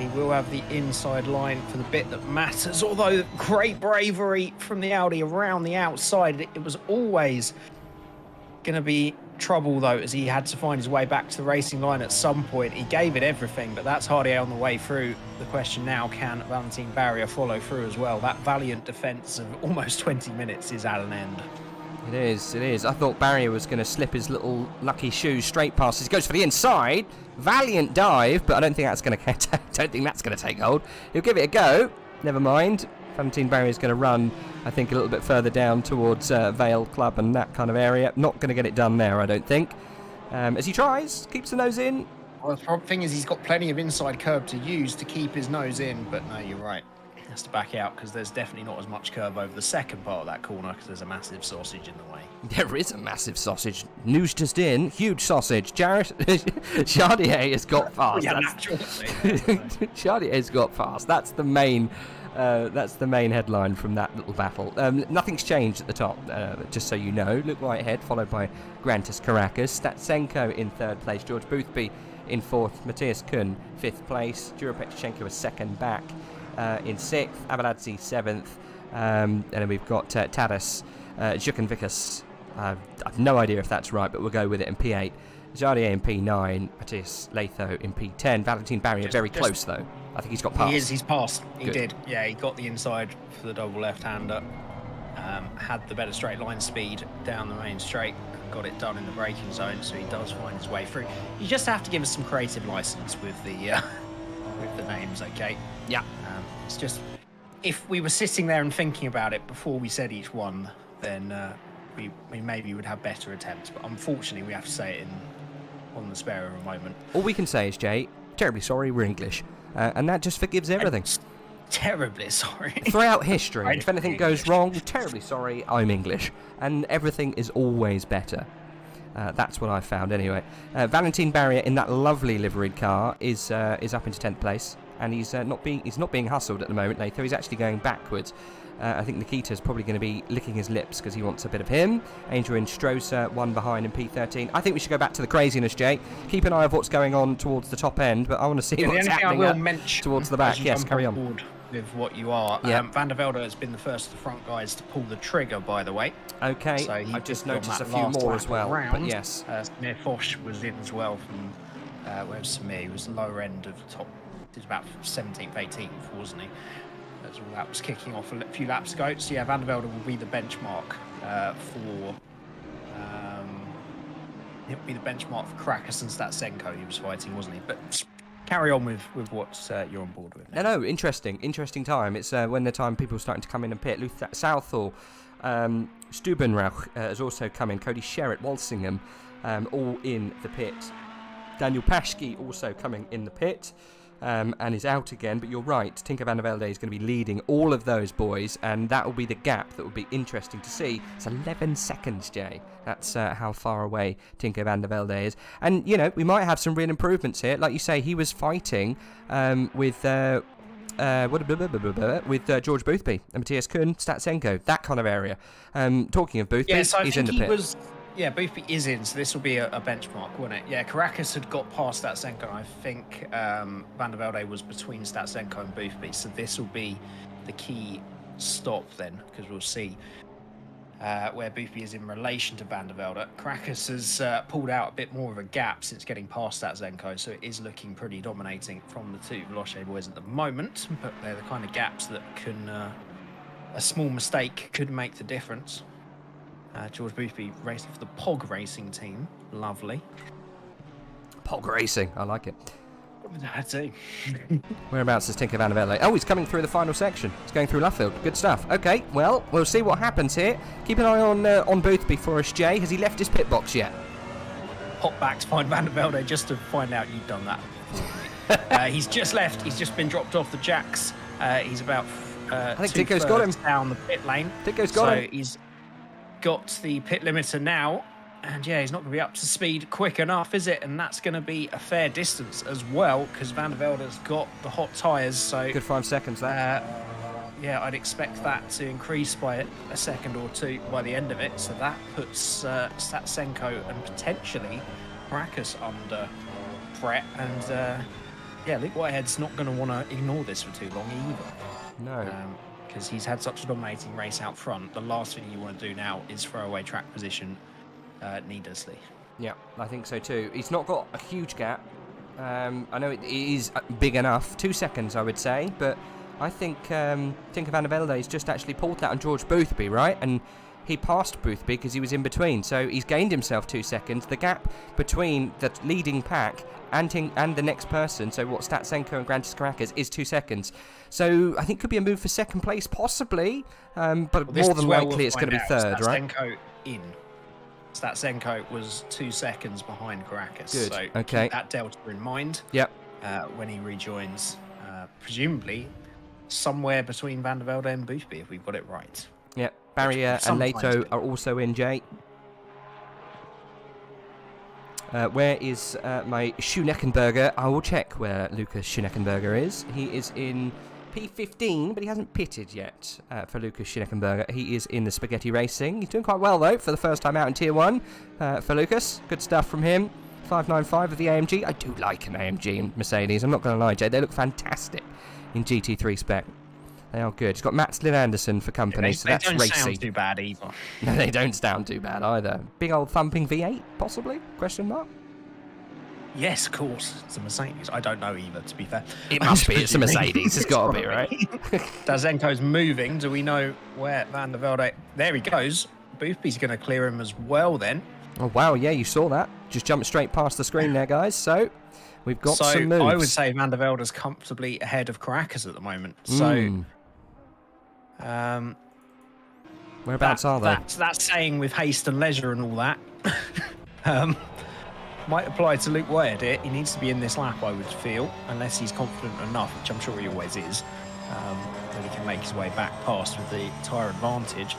He will have the inside line for the bit that matters, although great bravery from the Audi around the outside. It was always going to be trouble, though, as he had to find his way back to the racing line at some point. He gave it everything, but that's Hardier on the way through. The question now, can Valentin Barrier follow through as well? That valiant defence of almost 20 minutes is at an end. It is, it is. I thought Barrier was going to slip his little lucky shoes straight past. He goes for the inside. Valiant dive, but I don't think that's going to take hold. He'll give it a go. Never mind. Valentine Barrier's going to run, I think, a little bit further down towards Vale Club and that kind of area. Not going to get it done there, I don't think. As he tries, keeps the nose in. Well, the thing is, he's got plenty of inside curb to use to keep his nose in, but no, you're right. He has to back out because there's definitely not as much curb over the second part of that corner because there's a massive sausage in the way. There is a massive sausage. News just in. Huge sausage. Chardier has got fast. Yeah, Chardier's got fast. That's the main headline from that little battle. Nothing's changed at the top, just so you know. Luke Whitehead, followed by Grantis Caracas. Statsenko in third place. George Boothby in fourth. Matthias Kuhn, fifth place. Juro Petruchenko was second back in sixth. Avaladze, seventh. And then we've got Tadas Jukenvikas. I've no idea if that's right, but we'll go with it in P8. Jardier in P9. Matthias Latho in P10. Valentine Barrier very close, though. I think he's got past. He's passed. He Good. did. Yeah, he got the inside for the double left-hander. Had the better straight line speed down the main straight. Got it done in the braking zone, so he does find his way through. You just have to give us some creative license with the names, okay? Yeah. It's just, if we were sitting there and thinking about it before we said each one, then we maybe would have better attempts. But unfortunately, we have to say it on the spare of a moment. All we can say is, Jay, terribly sorry, we're English. And that just forgives everything. Terribly sorry. Throughout history, if anything goes wrong, terribly sorry, I'm English. And everything is always better. That's what I found anyway. Valentine Barrier in that lovely liveried car is up into 10th place. And he's not being hustled at the moment, Latho. He's actually going backwards. I think Nikita's probably going to be licking his lips because he wants a bit of him. Angel in Stroser, one behind in P13. I think we should go back to the craziness, Jay. Keep an eye on what's going on towards the top end, but I want to see what's happening towards the back. Yes, carry on. With what you are. Yep. Van der Velde has been the first of the front guys to pull the trigger, by the way. Okay, so I've just noticed a few more as well, but yes. Samir Foch was in as well from, where's Samir? He was the lower end of the top. He was about 17th, 18th, wasn't he? That's all that was kicking off a few laps ago. So yeah, Van der Velde will be the benchmark for... it will be the benchmark for Krakus and Statsenko he was fighting, wasn't he? But carry on with what you're on board with now. No, interesting time. It's when the time people are starting to come in and pit. Luther Southall, Stubenrauch has also come in. Cody Sherritt, Walsingham, all in the pit. Daniel Paschke also coming in the pit. And is out again, but you're right, Tinker Van der Velde is going to be leading all of those boys, and that will be the gap that will be interesting to see. It's 11 seconds, Jay. That's how far away Tinker Van der Velde is. And, you know, we might have some real improvements here. Like you say, he was fighting with George Boothby and Matthias Kuhn, Statsenko, that kind of area. Talking of Boothby, he's in the pit. Yeah, Boothby is in, so this will be a benchmark, won't it? Yeah, Caracas had got past Statsenko, and I think Van der Velde was between Statsenko and Boothby, so this will be the key stop then, because we'll see where Boothby is in relation to Van der Velde. Caracas has pulled out a bit more of a gap since getting past Statsenko, so it is looking pretty dominating from the two Veloce boys at the moment, but they're the kind of gaps that can, a small mistake could make the difference. George Boothby racing for the POG Racing team. Lovely. POG Racing, I like it. That's it. Whereabouts is Tinker Van der Velde? Oh, he's coming through the final section. He's going through Luffield. Good stuff. Okay, well, we'll see what happens here. Keep an eye on Boothby for us, Jay. Has he left his pit box yet? Hop back to find Van der Velde just to find out you've done that. He's just left. He's just been dropped off the jacks. He's about I think Tinko's got him down the pit lane. Tinko's got him. He's got the pit limiter now, and yeah, he's not going to be up to speed quick enough, is it? And that's going to be a fair distance as well, because Van der Velde's got the hot tyres, so... Good 5 seconds there. Yeah, I'd expect that to increase by a second or two by the end of it, so that puts Statsenko and potentially Caracas under threat, and yeah, Luke Whitehead's not going to want to ignore this for too long either. No. Because he's had such a dominating race out front. The last thing you want to do now is throw away track position needlessly. Yeah, I think so too. He's not got a huge gap. I know it is big enough, 2 seconds I would say, but I think Tinker Van der Velde's just actually pulled that on George Boothby, right? And he passed Boothby because he was in between. So he's gained himself 2 seconds. The gap between the leading pack and the next person, so what, Statsenko and Grantis Caracas, is 2 seconds. So I think could be a move for second place, possibly. But more than likely it's going to be third, right? Statsenko in. Statsenko was 2 seconds behind Caracas. Good. So okay. keep that delta in mind. Yep. When he rejoins, presumably somewhere between Van der Velde and Boothby, if we've got it right. Yep. Barrier and Leto are also in, Jay. Where is my Schuneckenberger? I will check where Lucas Schuneckenberger is. He is in P15, but he hasn't pitted yet for Lucas Schuneckenberger. He is in the Spaghetti Racing. He's doing quite well, though, for the first time out in Tier 1 for Lucas. Good stuff from him. 595 of the AMG. I do like an AMG in Mercedes. I'm not going to lie, Jay. They look fantastic in GT3 spec. They are good. He's got Mats Lynn Anderson for company, so that's racy. They don't sound too bad either. No, they don't sound too bad either. Big old thumping V8, possibly? Question mark? Yes, of course. It's a Mercedes. I don't know either, to be fair. It must be. It's a Mercedes. It's got to be, right? Statsenko's moving. Do we know where Van der Velde... There he goes. Boothby's going to clear him as well, then. Oh, wow. Yeah, you saw that. Just jumped straight past the screen there, guys. So we've got some moves. I would say Van der Velde's comfortably ahead of Caracas at the moment. So... whereabouts are they? That's saying with haste and leisure and all that. Might apply to Luke Wyatt here. He needs to be in this lap, I would feel, unless he's confident enough, which I'm sure he always is, that he can make his way back past with the tyre advantage.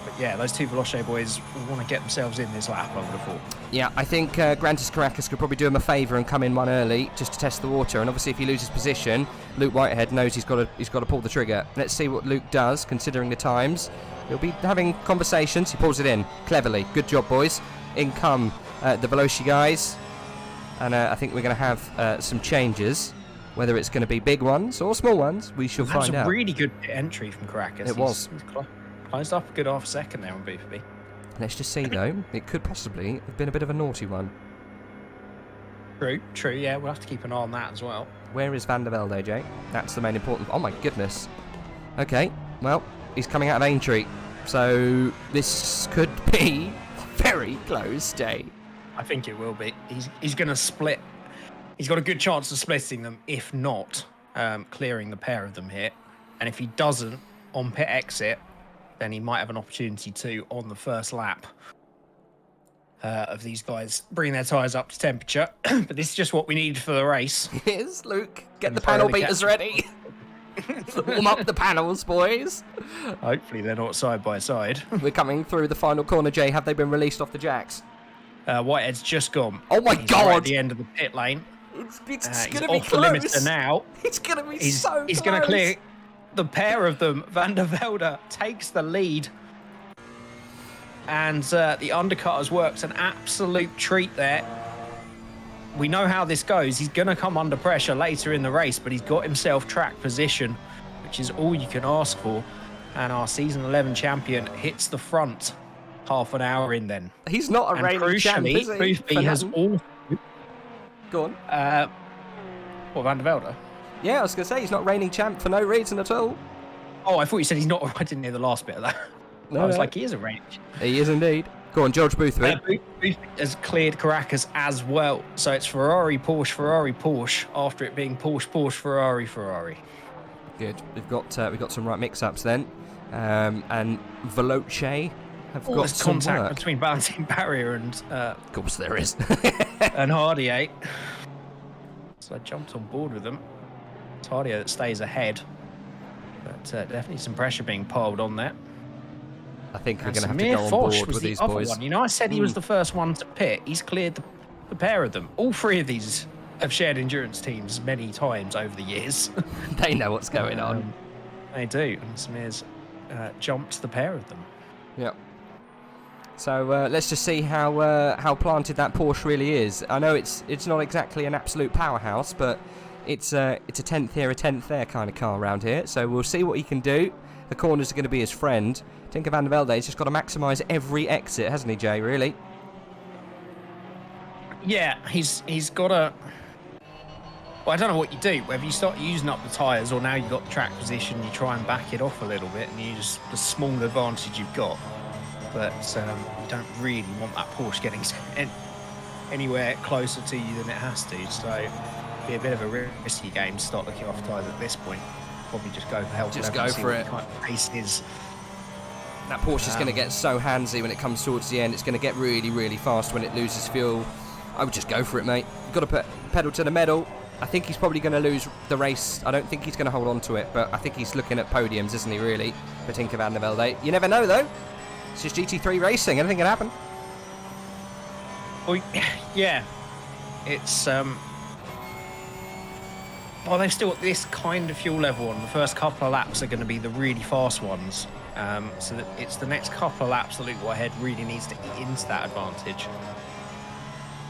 But yeah, those two Veloce boys want to get themselves in this lap, I would have thought. Yeah, I think Grantis Caracas could probably do him a favour and come in one early just to test the water. And obviously, if he loses position, Luke Whitehead knows he's got to pull the trigger. Let's see what Luke does, considering the times. He'll be having conversations. He pulls it in cleverly. Good job, boys. In come the Veloci guys, and I think we're going to have some changes. Whether it's going to be big ones or small ones, we shall find out. That was a really good entry from Caracas. It was. He's closed up a good half a second there on Boothby. Let's just see, though. It could possibly have been a bit of a naughty one. True, yeah, we'll have to keep an eye on that as well. Where is Van der Velde, Jay? That's the main important... Oh, my goodness. Okay, well, he's coming out of Aintree. So this could be very close, Jay. I think it will be. He's going to split. He's got a good chance of splitting them, if not clearing the pair of them here. And if he doesn't, on pit exit, then he might have an opportunity to on the first lap of these guys bringing their tyres up to temperature. But this is just what we need for the race. Here's Luke. Get the panel beaters ready. Warm up the panels, boys. Hopefully they're not side by side. We're coming through the final corner, Jay. Have they been released off the jacks? Whitehead's just gone. Oh my God! Right at the end of the pit lane. It's going to be he's off the close. limiter now. It's going to be so close. He's going to clear the pair of them. Van der Velde takes the lead. And the undercut has worked an absolute treat there. We know how this goes. He's going to come under pressure later in the race, but he's got himself track position, which is all you can ask for. And our Season 11 champion hits the front half an hour in then. He's not a reigning champ, is he? Boothby has all... Go on. What, Van der Velde? Yeah, I was going to say, he's not reigning champ for no reason at all. Oh, I thought you said he's not... I didn't hear the last bit of that. No, I was like, he is a reigning champ. He is indeed. Go on, George Boothby. Boothby has cleared Caracas as well. So it's Ferrari, Porsche after it being Porsche, Ferrari. Good. We've got some right mix-ups then. And Veloce have got some contact work between balancing barrier and... of course there is. and Hardier. So I jumped on board with them. It's Hardier that stays ahead. But definitely some pressure being piled on there. I think we're going to have to go on board with these boys. One. You know, I said he was the first one to pit. He's cleared the pair of them. All three of these have shared endurance teams many times over the years. They know what's going on. They do. And Smears jumped the pair of them. Yep. So let's just see how planted that Porsche really is. I know it's not exactly an absolute powerhouse, but it's a 10th here, a 10th there kind of car around here. So we'll see what he can do. The corners are going to be his friend. Tinker Van der Velde's just got to maximise every exit, hasn't he, Jay, really? Yeah, he's got to Well, I don't know what you do. Whether you start using up the tyres or now you've got track position, you try and back it off a little bit and you use the small advantage you've got. But you don't really want that Porsche getting anywhere closer to you than it has to. So it'd be a bit of a risky game to start looking off tyres at this point. Probably just go for help. Just go for it. Kind of pace is. That Porsche is going to get so handsy when it comes towards the end. It's going to get really, really fast when it loses fuel. I would just go for it, mate. You've got to put pedal to the metal. I think he's probably going to lose the race. I don't think he's going to hold on to it, but I think he's looking at podiums, isn't he, really, for Tinker van der Velde? You never know, though. It's just GT3 racing. Anything can happen. Well, yeah. It's, well, they've still got this kind of fuel level on. The first couple of laps are going to be the really fast ones. So that it's the next couple of laps that Luke Whitehead really needs to eat into that advantage.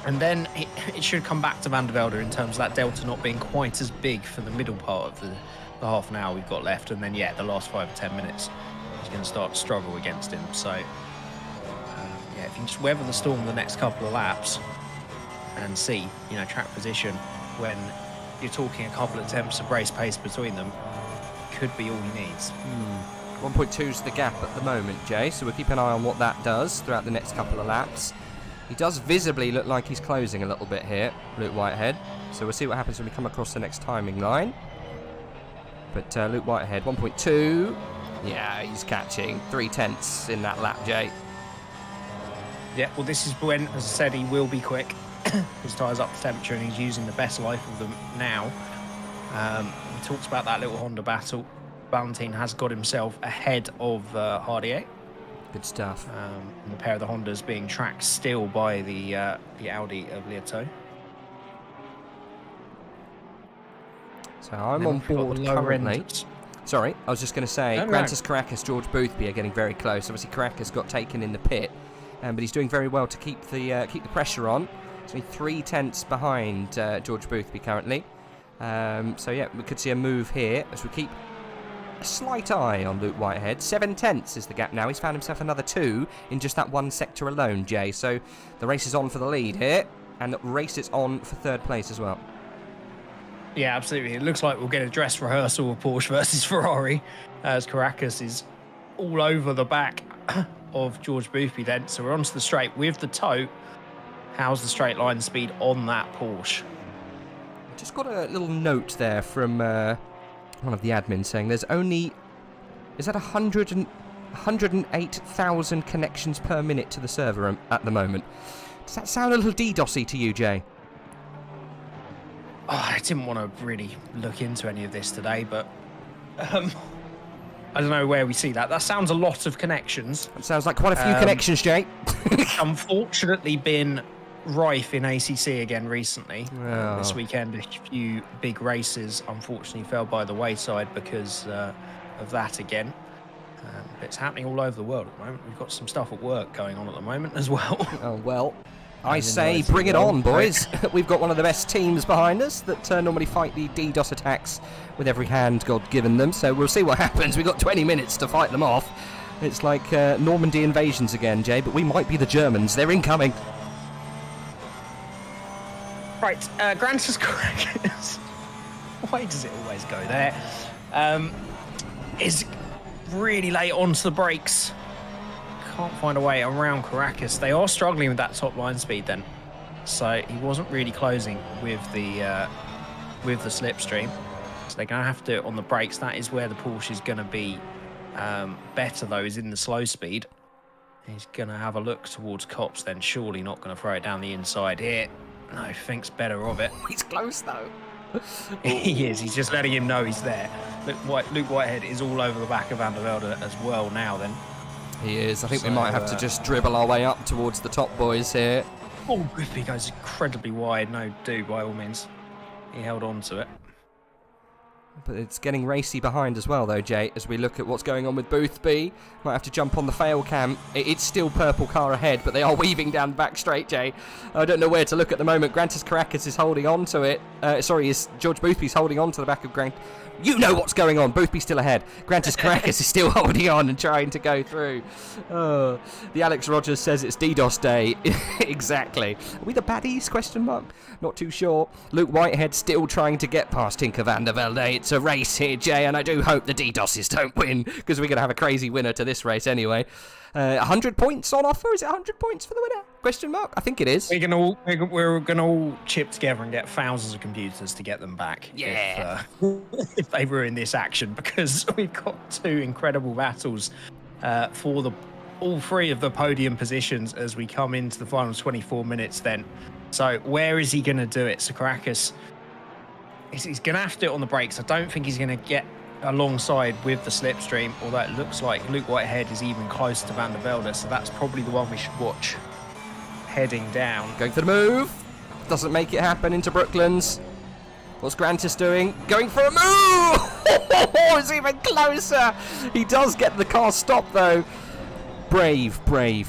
And then it should come back to Van der Velde in terms of that delta not being quite as big for the middle part of the half an hour we've got left. And then, yeah, the last 5 or 10 minutes, he's going to start to struggle against him. So, yeah, if you can just weather the storm the next couple of laps and see, you know, track position when you're talking a couple of attempts of race pace between them, could be all he needs. 1.2 is the gap at the moment, Jay, so we'll keep an eye on what that does throughout the next couple of laps. He does visibly look like he's closing a little bit here, Luke Whitehead. So we'll see what happens when we come across the next timing line. But Luke Whitehead, 1.2. Yeah, he's catching 3/10 in that lap, Jay. Yeah, well, this is when, as I said, he will be quick. His tyres up to temperature and he's using the best life of them now. We talked about that little Honda battle. Valentine has got himself ahead of Hardier. Good stuff. And the pair of the Hondas being tracked still by the Audi of Lieto. So I'm on board currently. Sorry, I was just going to say, Grantis Caracas, George Boothby are getting very close. Obviously, Caracas got taken in the pit, but he's doing very well to keep the pressure on. So 3/10 behind George Boothby currently. So yeah, we could see a move here as we keep a slight eye on Luke Whitehead. 7/10 is the gap now. He's found himself another 2 in just that one sector alone, Jay. So the race is on for the lead here, and the race is on for 3rd place as well. Yeah, absolutely. It looks like we'll get a dress rehearsal of Porsche versus Ferrari, as Caracas is all over the back of George Boothby then. So we're onto the straight with the tow. How's the straight line speed on that Porsche? Just got a little note there from one of the admins saying there's only, is that 108,000 connections per minute to the server at the moment. Does that sound a little DDoSy to you, Jay? Oh, I didn't want to really look into any of this today, but I don't know where we see that. That sounds a lot of connections. It sounds like quite a few connections, Jay. Unfortunately been rife in ACC again recently. Oh. This weekend, a few big races unfortunately fell by the wayside because of that again. It's happening all over the world at the moment. We've got some stuff at work going on at the moment as well. Oh, well, I say bring it on, boys. We've got one of the best teams behind us that normally fight the DDoS attacks with every hand God given them. So we'll see what happens. We've got 20 minutes to fight them off. It's like Normandy invasions again, Jay, but we might be the Germans. They're incoming. Right, Grantis Caracas. Why does it always go there? Is really late onto the brakes. Can't find a way around Caracas. They are struggling with that top line speed then. So he wasn't really closing with the slipstream. So they're going to have to do it on the brakes. That is where the Porsche is going to be better, though, is in the slow speed. He's going to have a look towards Copse then. Surely not going to throw it down the inside here. No, thinks better of it. He's close, though. He is. He's just letting him know he's there. Luke Whitehead is all over the back of Van der Velde as well now then. He is. I think we might have to just dribble our way up towards the top boys here. Oh, Griffey goes incredibly wide. No, do by all means. He held on to it. But it's getting racy behind as well, though, Jay, as we look at what's going on with Boothby. Might have to jump on the fail cam. It's still purple car ahead, but they are weaving down the back straight, Jay. I don't know where to look at the moment. Grantis Caracas is holding on to it. George Boothby's holding on to the back of Grant. You know what's going on. Boothby's still ahead. Grantis Caracas is still holding on and trying to go through. The Alex Rogers says it's DDoS day. Exactly. Are we the baddies? Question mark. Not too sure. Luke Whitehead still trying to get past Tinker van der Velde. It's a race here, Jay, and I do hope the DDoSes don't win, because we're going to have a crazy winner to this race anyway. 100 points on offer? Is it 100 points for the winner? Question mark? I think it is. We're gonna all chip together and get thousands of computers to get them back. Yeah. If they ruin this action, because we've got two incredible battles for all three of the podium positions as we come into the final 24 minutes. Then, so where is he going to do it? So Caracas, he's going to have to do it on the brakes. I don't think he's going to get alongside with the slipstream, although it looks like Luke Whitehead is even closer to Van der Velde, so that's probably the one we should watch heading down. Going for the move. Doesn't make it happen into Brooklands. What's Grantis doing? Going for a move! It's even closer! He does get the car stopped, though. Brave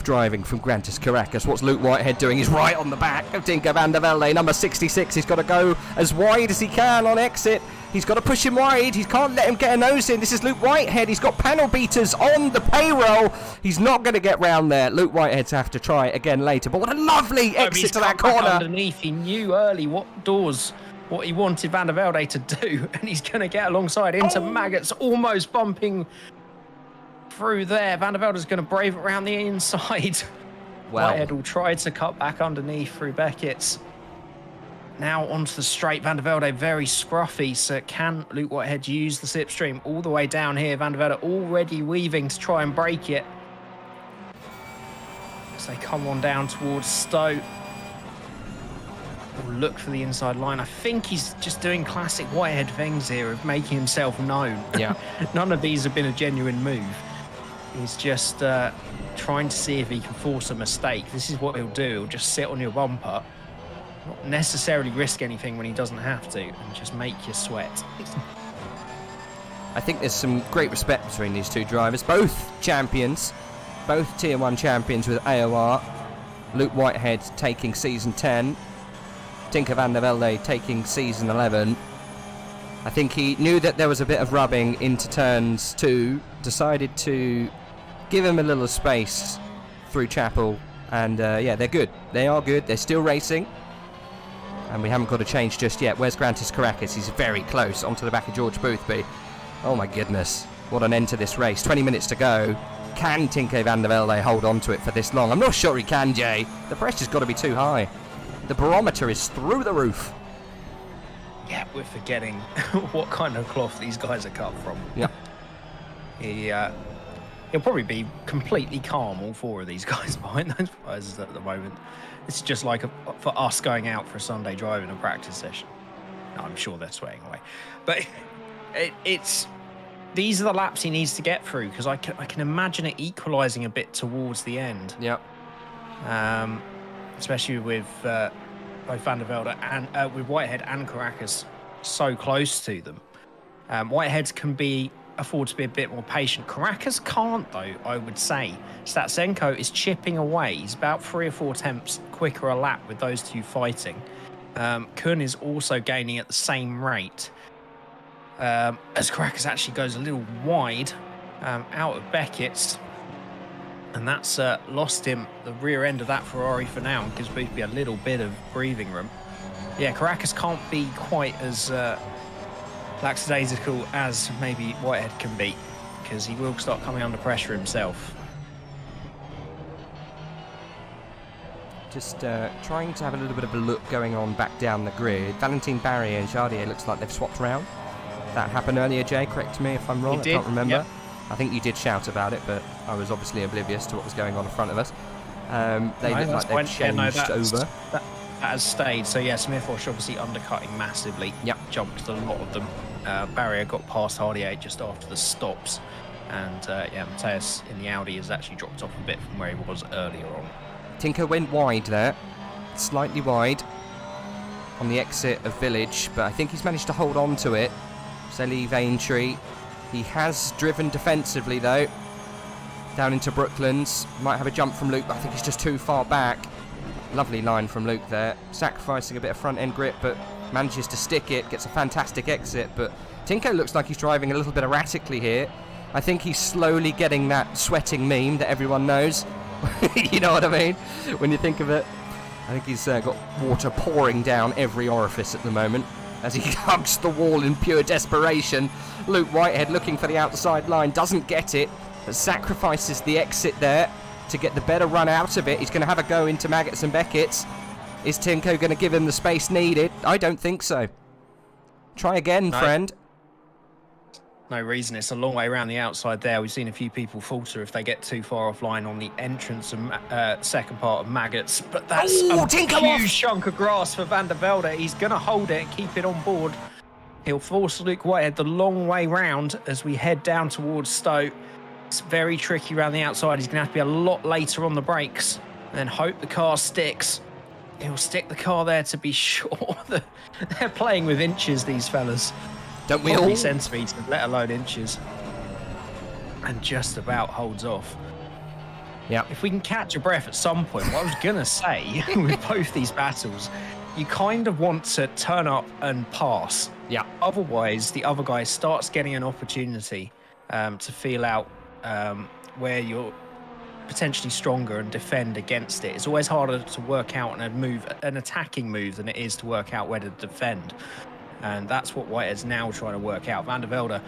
driving from Grantis Caracas. What's Luke Whitehead doing? He's right on the back of Tinker van der Velde. Number 66. He's got to go as wide as he can on exit. He's got to push him wide. He can't let him get a nose in. This is Luke Whitehead. He's got panel beaters on the payroll. He's not going to get round there. Luke Whitehead's have to try it again later. But what a lovely exit to that corner. Underneath, he knew early what he wanted Van der Velde to do, and he's going to get alongside into Maggots, almost bumping through there. Van der Velde's going to brave it around the inside. Well, Whitehead will try to cut back underneath through Beckett's. Now onto the straight. Van der Velde very scruffy, so can Luke Whitehead use the slipstream all the way down here? Van der Velde already weaving to try and break it. As they come on down towards Stowe. We'll look for the inside line. I think he's just doing classic Whitehead things here of making himself known. Yeah. None of these have been a genuine move. He's just trying to see if he can force a mistake. This is what he'll do. He'll just sit on your bumper, not necessarily risk anything when he doesn't have to, and just make you sweat. I think there's some great respect between these two drivers. Both champions, both Tier 1 champions with AOR. Luke Whitehead taking Season 10. Tinker van der Velde taking Season 11. I think he knew that there was a bit of rubbing into turns 2, decided to give him a little space through Chapel, and yeah, they're good. They are good. They're still racing. And we haven't got a change just yet. Where's Grantis Caracas? He's very close onto the back of George Boothby. Oh my goodness. What an end to this race. 20 minutes to go. Can Tinker van der Velde hold on to it for this long? I'm not sure he can, Jay. The pressure's got to be too high. The barometer is through the roof. Yeah, we're forgetting what kind of cloth these guys are cut from. Yeah. He'll probably be completely calm, all four of these guys behind those prizes at the moment. It's just like for us going out for a Sunday drive in a practice session. No, I'm sure they're sweating away. But these are the laps he needs to get through, because I can imagine it equalising a bit towards the end. Yep. Especially with both Van der Velde and with Whitehead and Caracas so close to them. Whitehead can afford to be a bit more patient. Caracas can't, though, I would say. Statsenko is chipping away. He's about 3 or 4 attempts quicker a lap with those two fighting. Kun is also gaining at the same rate. As Caracas actually goes a little wide out of Beckett's. And that's lost him the rear end of that Ferrari for now and gives Boothby a little bit of breathing room. Yeah, Caracas can't be quite as lackadaisical as maybe Whitehead can be, because he will start coming under pressure himself. Just trying to have a little bit of a look going on back down the grid. Valentin Barrier and Jardier looks like they've swapped around. That happened earlier, Jay, correct me if I'm wrong. I can't remember. Yep. I think you did shout about it, but I was obviously oblivious to what was going on in front of us. They look like they've changed over. That has stayed. So yeah, Smithwash obviously undercutting massively. Yep. Jumped a lot of them. Barrier got past Hardier just after the stops. And yeah, Mateus in the Audi has actually dropped off a bit from where he was earlier on. Tinker went wide there. Slightly wide on the exit of Village, but I think he's managed to hold on to it. So leave Aintree. He has driven defensively though. Down into Brooklands. Might have a jump from Luke, but I think he's just too far back. Lovely line from Luke there. Sacrificing a bit of front end grip, but manages to stick it. Gets a fantastic exit, but Tinko looks like he's driving a little bit erratically here. I think he's slowly getting that sweating meme that everyone knows. You know what I mean? When you think of it. I think he's got water pouring down every orifice at the moment as he hugs the wall in pure desperation. Luke Whitehead looking for the outside line, doesn't get it, but sacrifices the exit there to get the better run out of it. He's going to have a go into Maggots and Beckett's. Is Tinko going to give him the space needed? I don't think so. Try again, friend. No reason. It's a long way around the outside there. We've seen a few people falter if they get too far offline on the entrance and second part of Maggots. But that's a huge chunk of grass for Van der Velde. He's going to hold it and keep it on board. He'll force Luke Whitehead the long way round as we head down towards Stowe. It's very tricky around the outside. He's going to have to be a lot later on the brakes and then hope the car sticks. He'll stick the car there to be sure. They're playing with inches, these fellas. Don't we all? Centimetres, let alone inches. And just about holds off. Yeah. If we can catch a breath at some point, what I was going to say with both these battles, you kind of want to turn up and pass. Yeah. Otherwise, the other guy starts getting an opportunity to feel out where you're potentially stronger and defend against it. It's always harder to work out an attacking move than it is to work out where to defend. And that's what Whitehead's now trying to work out. Van der Velde,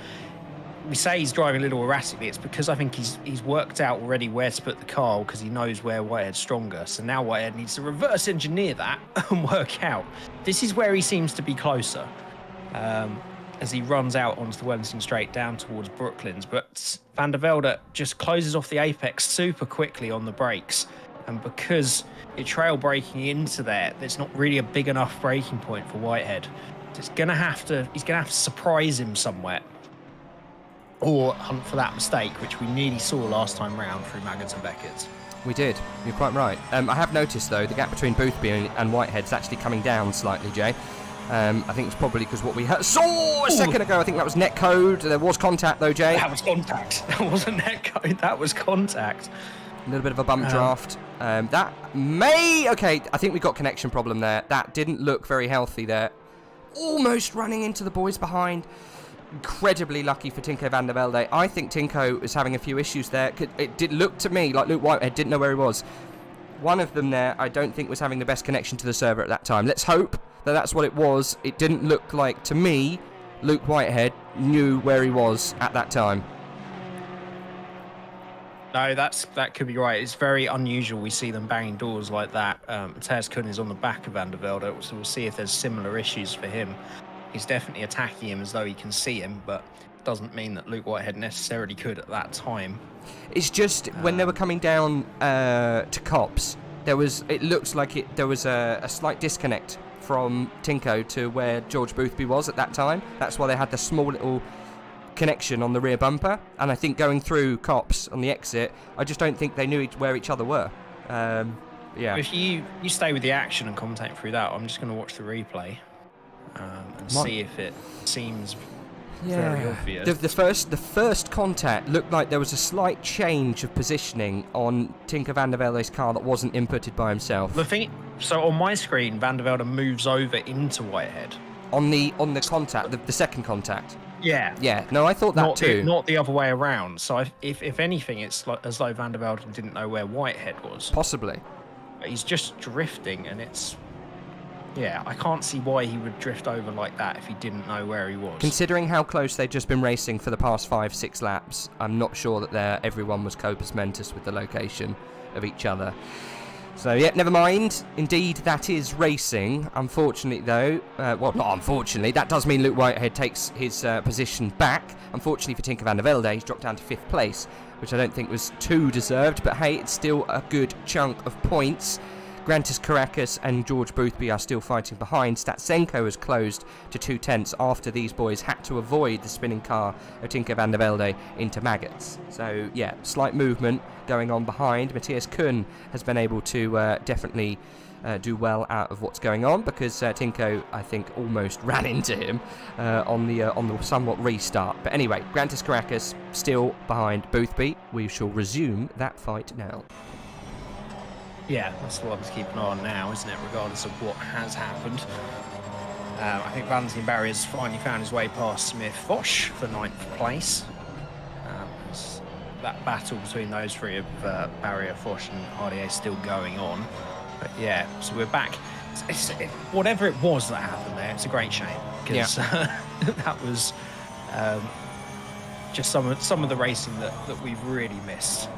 we say he's driving a little erratically. It's because I think he's worked out already where to put the car because he knows where Whitehead's stronger. So now Whitehead needs to reverse engineer that and work out. This is where he seems to be closer as he runs out onto the Wellington Straight down towards Brooklands. But Van der Velde just closes off the apex super quickly on the brakes. And because you're trail braking into there, there's not really a big enough braking point for Whitehead. He's gonna have to surprise him somewhere, or hunt for that mistake, which we nearly saw last time round through Maggots and Beckett's. We did. You're quite right. I have noticed though the gap between Boothby and Whitehead's actually coming down slightly, Jay. I think it's probably because what we saw a second ago. I think that was net code. There was contact though, Jay. That was contact. That wasn't net code. That was contact. A little bit of a bump draft. That may. Okay, I think we got connection problem there. That didn't look very healthy there. Almost running into the boys behind. Incredibly lucky for Tinko Van der Velde. I think Tinko is having a few issues there. It did look to me like Luke Whitehead didn't know where he was. One of them there, I don't think was having the best connection to the server at that time. Let's hope that that's what it was. It didn't look like, to me, Luke Whitehead knew where he was at that time. No, that could be right. It's very unusual we see them banging doors like that. Matthias Kuhn is on the back of Van der Velde, so we'll see if there's similar issues for him. He's definitely attacking him as though he can see him, but it doesn't mean that Luke Whitehead necessarily could at that time. It's just when they were coming down to Cops, it looks like there was a slight disconnect from Tinko to where George Boothby was at that time. That's why they had the small little connection on the rear bumper, and I think going through Cops on the exit, I just don't think they knew where each other were. Yeah. If you stay with the action and commentate through that, I'm just going to watch the replay and see if it seems very obvious. The first contact looked like there was a slight change of positioning on Tinko Van der Velde's car that wasn't inputted by himself. So on my screen, Van der Velde moves over into Whitehead. On the contact, the second contact. Yeah. Yeah. No, I thought that too. Not the other way around. So if anything, it's like, as though Van der Velde didn't know where Whitehead was. Possibly. But he's just drifting, and it's... Yeah, I can't see why he would drift over like that if he didn't know where he was. Considering how close they'd just been racing for the past 5-6 laps, I'm not sure that everyone was compos mentis with the location of each other. So, yeah, never mind. Indeed, that is racing. Unfortunately, though... well, not unfortunately. That does mean Luke Whitehead takes his position back. Unfortunately for Tinko Van der Velde, he's dropped down to 5th place, which I don't think was too deserved. But, hey, it's still a good chunk of points. Grantis Caracas and George Boothby are still fighting behind. Statsenko has closed to 2/10 after these boys had to avoid the spinning car of Tinko Van der Velde into Maggots. So, yeah, slight movement going on behind. Matthias Kuhn has been able to definitely do well out of what's going on, because Tinko, I think, almost ran into him on the somewhat restart. But anyway, Grantis Caracas still behind Boothby. We shall resume that fight now. Yeah, that's the one to keep an eye on now, isn't it, regardless of what has happened. I think Valentine Barriers finally found his way past Smith Foch for 9th place. That battle between those three of Barrier, Foch and Hardier still going on. But yeah, so we're back. Whatever it was that happened there, it's a great shame, because that was just some of the racing that we've really missed.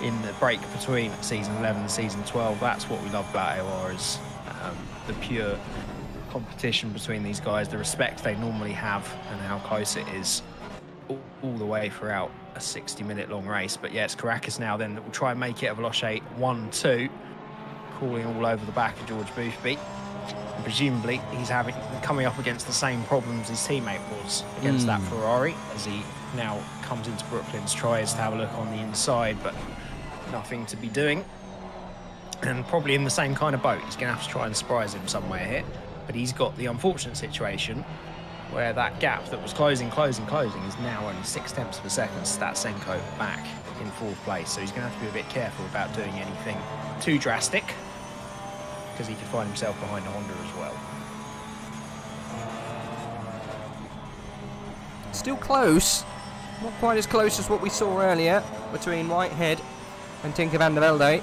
In the break between season 11 and season 12, that's what we love about AOR, is the pure competition between these guys, the respect they normally have, and how close it is all the way throughout a 60-minute long race. But yeah, it's Caracas now then that will try and make it a Veloce 1-2, crawling all over the back of George Boothby. And presumably he's coming up against the same problems his teammate was against that Ferrari, as he now comes into Brooklyn's, tries to have a look on the inside, but nothing to be doing. And probably in the same kind of boat, he's going to have to try and surprise him somewhere here. But he's got the unfortunate situation where that gap that was closing is now only 0.6 of a second. Statsenko back in 4th place, so he's going to have to be a bit careful about doing anything too drastic, because he could find himself behind a Honda as well. Still close, not quite as close as what we saw earlier between Whitehead and Tinker van der Velde.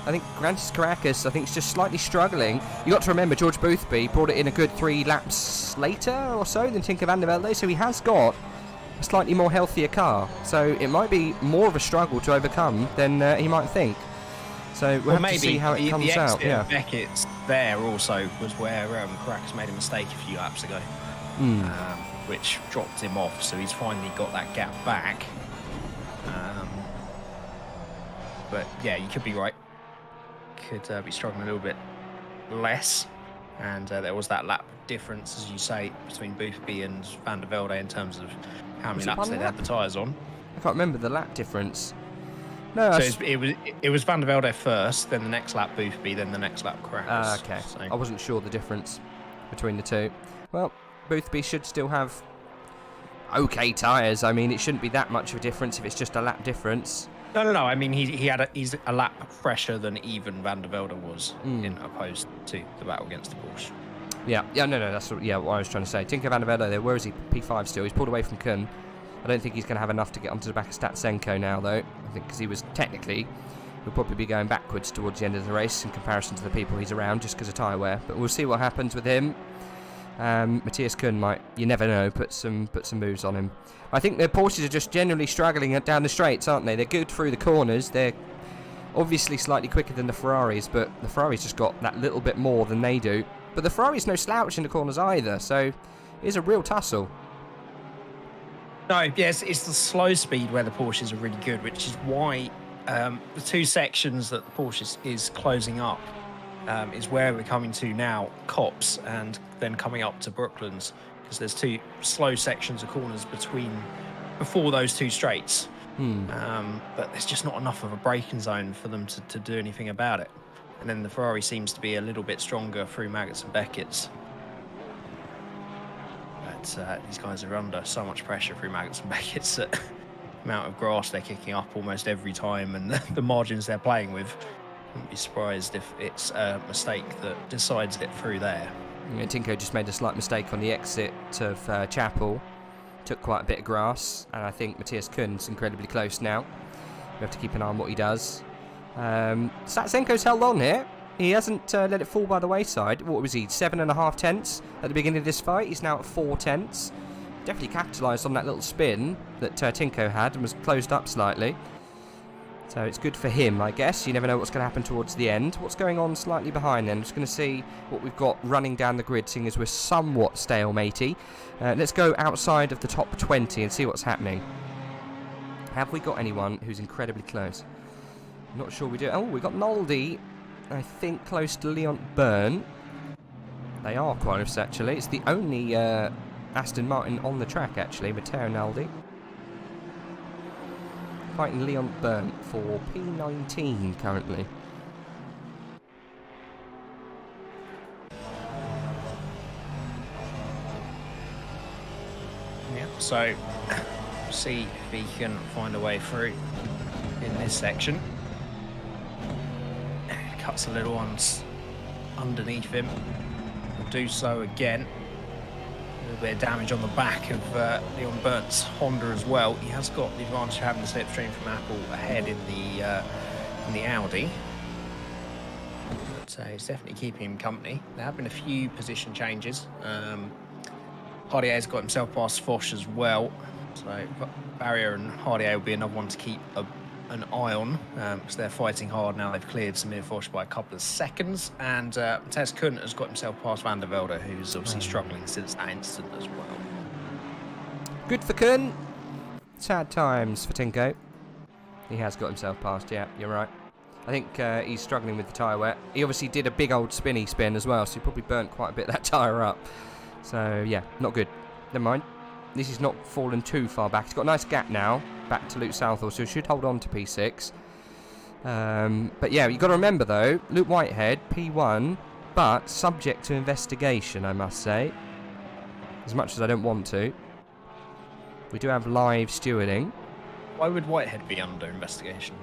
I think Grantis Caracas, I think, is just slightly struggling. You got to remember, George Boothby brought it in a good 3 laps later or so than Tinker van der Velde, so he has got a slightly more healthier car. So it might be more of a struggle to overcome than he might think. So we'll have to see how it comes out. Yeah, Beckett's there also was where Caracas made a mistake a few laps ago, which dropped him off. So he's finally got that gap back. But yeah, you could be right. Could be struggling a little bit less, and there was that lap difference, as you say, between Boothby and van der Velde in terms of how many laps they'd had the tyres on. I can't remember the lap difference. No, so it was van der Velde first, then the next lap Boothby, then the next lap Caracas. Okay, so I wasn't sure the difference between the two. Well, Boothby should still have okay tyres. I mean, it shouldn't be that much of a difference if it's just a lap difference. No. I mean, he's a lap fresher than even van der Velde was, in opposed to the battle against the Porsche. Yeah. No. That's what I was trying to say. Tinker van der Velde there. Where is he? P5 still. He's pulled away from Kun. I don't think he's going to have enough to get onto the back of Statsenko now, though. I think because he was technically, he'll probably be going backwards towards the end of the race in comparison to the people he's around, just because of tyre wear. But we'll see what happens with him. Matthias Kun might, you never know, put some moves on him. I think the Porsches are just generally struggling down the straights, aren't they? They're good through the corners. They're obviously slightly quicker than the Ferraris, but the Ferraris just got that little bit more than they do. But the Ferrari's no slouch in the corners either, so it's a real tussle. No, yes, it's the slow speed where the Porsches are really good, which is why the 2 sections that the Porsche is closing up is where we're coming to now, Copse, and then coming up to Brooklands, because there's 2 slow sections of corners before those 2 straights. But there's just not enough of a braking zone for them to do anything about it. And then the Ferrari seems to be a little bit stronger through Maggots and Beckett's. But these guys are under so much pressure through Maggots and Beckett's that the amount of grass they're kicking up almost every time, and the margins they're playing with. Wouldn't be surprised if it's a mistake that decides it through there. Yeah, Tinko just made a slight mistake on the exit of Chapel. Took quite a bit of grass, and I think Matthias Kun's incredibly close now. We have to keep an eye on what he does. Statsenko's held on here. He hasn't let it fall by the wayside. What was he, 7.5 tenths at the beginning of this fight? He's now at 4 tenths. Definitely capitalised on that little spin that Tinko had and was closed up slightly. So it's good for him, I guess. You never know what's going to happen towards the end. What's going on slightly behind then? Just going to see what we've got running down the grid, seeing as we're somewhat stalematey. Let's go outside of the top 20 and see what's happening. Have we got anyone who's incredibly close? Not sure we do. Oh, we've got Noldy, I think, close to Leon Byrne. They are close, actually. It's the only Aston Martin on the track, actually, Matteo Noldy. Fighting Leon Byrne for P19 currently. So see if he can find a way through in this section. Cuts the little ones underneath him. Will do so again. A little bit of damage on the back of Leon Burnt's Honda as well. He has got the advantage of having the slipstream from Apple ahead in the Audi. So he's definitely keeping him company. There have been a few position changes. Hardier's got himself past Foch as well. So Barrier and Hardier will be another one to keep an eye on, because they're fighting hard now. They've cleared Samir Foch by a couple of seconds. And Mathias Kuhn has got himself past Van der Velde, who's obviously struggling since that incident as well. Good for Kuhn. Sad times for Tinko. He has got himself past, yeah, you're right. I think he's struggling with the tyre wear. He obviously did a big old spinny spin as well, so he probably burnt quite a bit of that tyre up. So, yeah, not good. Never mind. This is not fallen too far back. He's got a nice gap now, back to Luke Southall, so he should hold on to P6. But, yeah, you've got to remember, though, Luke Whitehead, P1, but subject to investigation, I must say. As much as I don't want to. We do have live stewarding. Why would Whitehead be under investigation?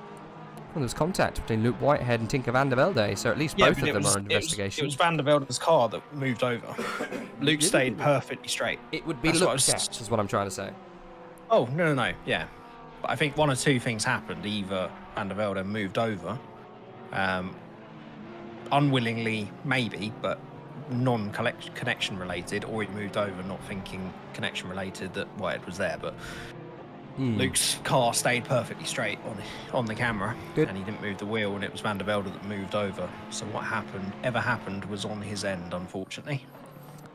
Well, there's contact between Luke Whitehead and Tinker Van der Velde, so at least both of them are under investigation. It was Van der Velde's car that moved over. Luke stayed perfectly straight. It would be looked at, is what I'm trying to say. Oh, no, yeah. But I think one or two things happened. Either Van der Velde moved over, unwillingly maybe, but non-connection related, or he moved over not thinking connection related that Whitehead was there, but... Luke's car stayed perfectly straight on the camera. Good. And he didn't move the wheel, and it was Van der Velde that moved over. So what happened was on his end, unfortunately.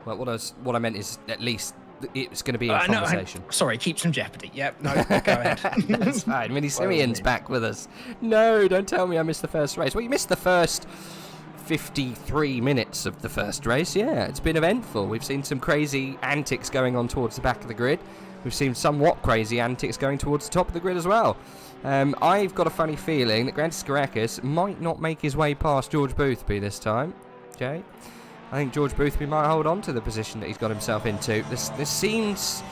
Well, what I meant is at least it's going to be a conversation. Sorry, keep some jeopardy. Yep, no, go ahead. That's fine. Vinny Simeon's back with us. No, don't tell me I missed the first race. Well, you missed the first 53 minutes of the first race. Yeah, it's been eventful. We've seen some crazy antics going on towards the back of the grid. We've seen somewhat crazy antics going towards the top of the grid as well. I've got a funny feeling that Grantis Garakis might not make his way past George Boothby this time. Jay? I think George Boothby might hold on to the position that he's got himself into. There seems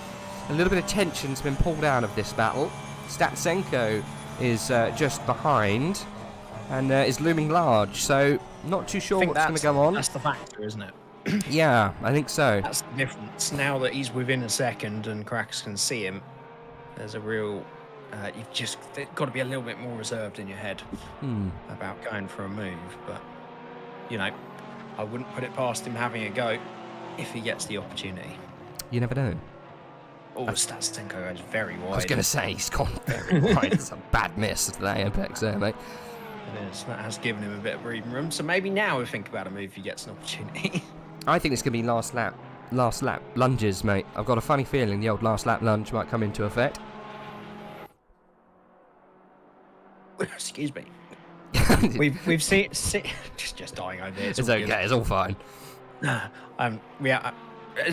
a little bit of tension's been pulled out of this battle. Statsenko is just behind and is looming large, so not too sure what's going to go on. That's the factor, isn't it? Yeah, I think so. That's the difference. Now that he's within a second and Caracas can see him, there's a real... you've just got to be a little bit more reserved in your head about going for a move. But, you know, I wouldn't put it past him having a go if he gets the opportunity. You never know. Oh, Statsenko goes very wide. I was going to say, he's gone very wide. It's a bad miss of the apex there, mate. It is. That has given him a bit of breathing room. So maybe now we think about a move if he gets an opportunity. I think it's going to be last lap lunges, mate. I've got a funny feeling the old last lap lunge might come into effect. Excuse me. we've seen just dying over here. It's okay. Good. It's all fine.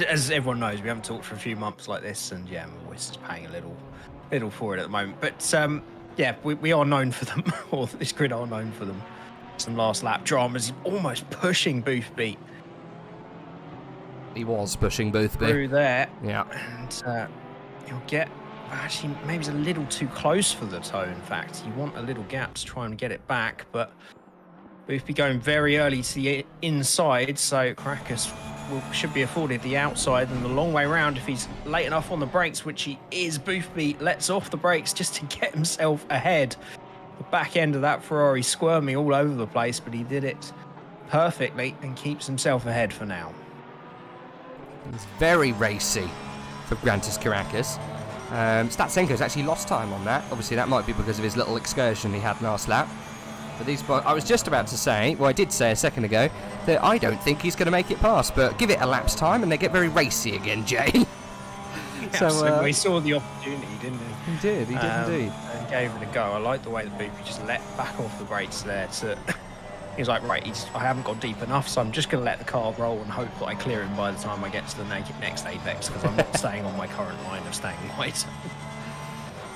As everyone knows, we haven't talked for a few months like this, and yeah, my voice is paying a little for it at the moment. But yeah, we are known for them, or this grid are known for them. Some last lap dramas. He's almost pushing Boothby. He was pushing Boothby through there. Yeah, and he'll get. Actually, maybe he's a little too close for the toe. In fact, you want a little gap to try and get it back, but Boothby going very early to the inside, so Caracas should be afforded the outside and the long way round if he's late enough on the brakes, which he is. Boothby lets off the brakes just to get himself ahead. The back end of that Ferrari squirming all over the place, but he did it perfectly and keeps himself ahead for now. It's very racy for Grantis Caracas. Statsenko's actually lost time on that. Obviously, that might be because of his little excursion he had last lap. But I was just about to say, well, I did say a second ago, that I don't think he's going to make it past, but give it a lap's time and they get very racy again, Jay. So we saw the opportunity, didn't he? He did indeed. And gave it a go. I like the way that Boothby just let back off the brakes there. He's like, right, I haven't got deep enough, so I'm just going to let the car roll and hope that I clear him by the time I get to the next apex, because I'm not staying on my current line of staying wide.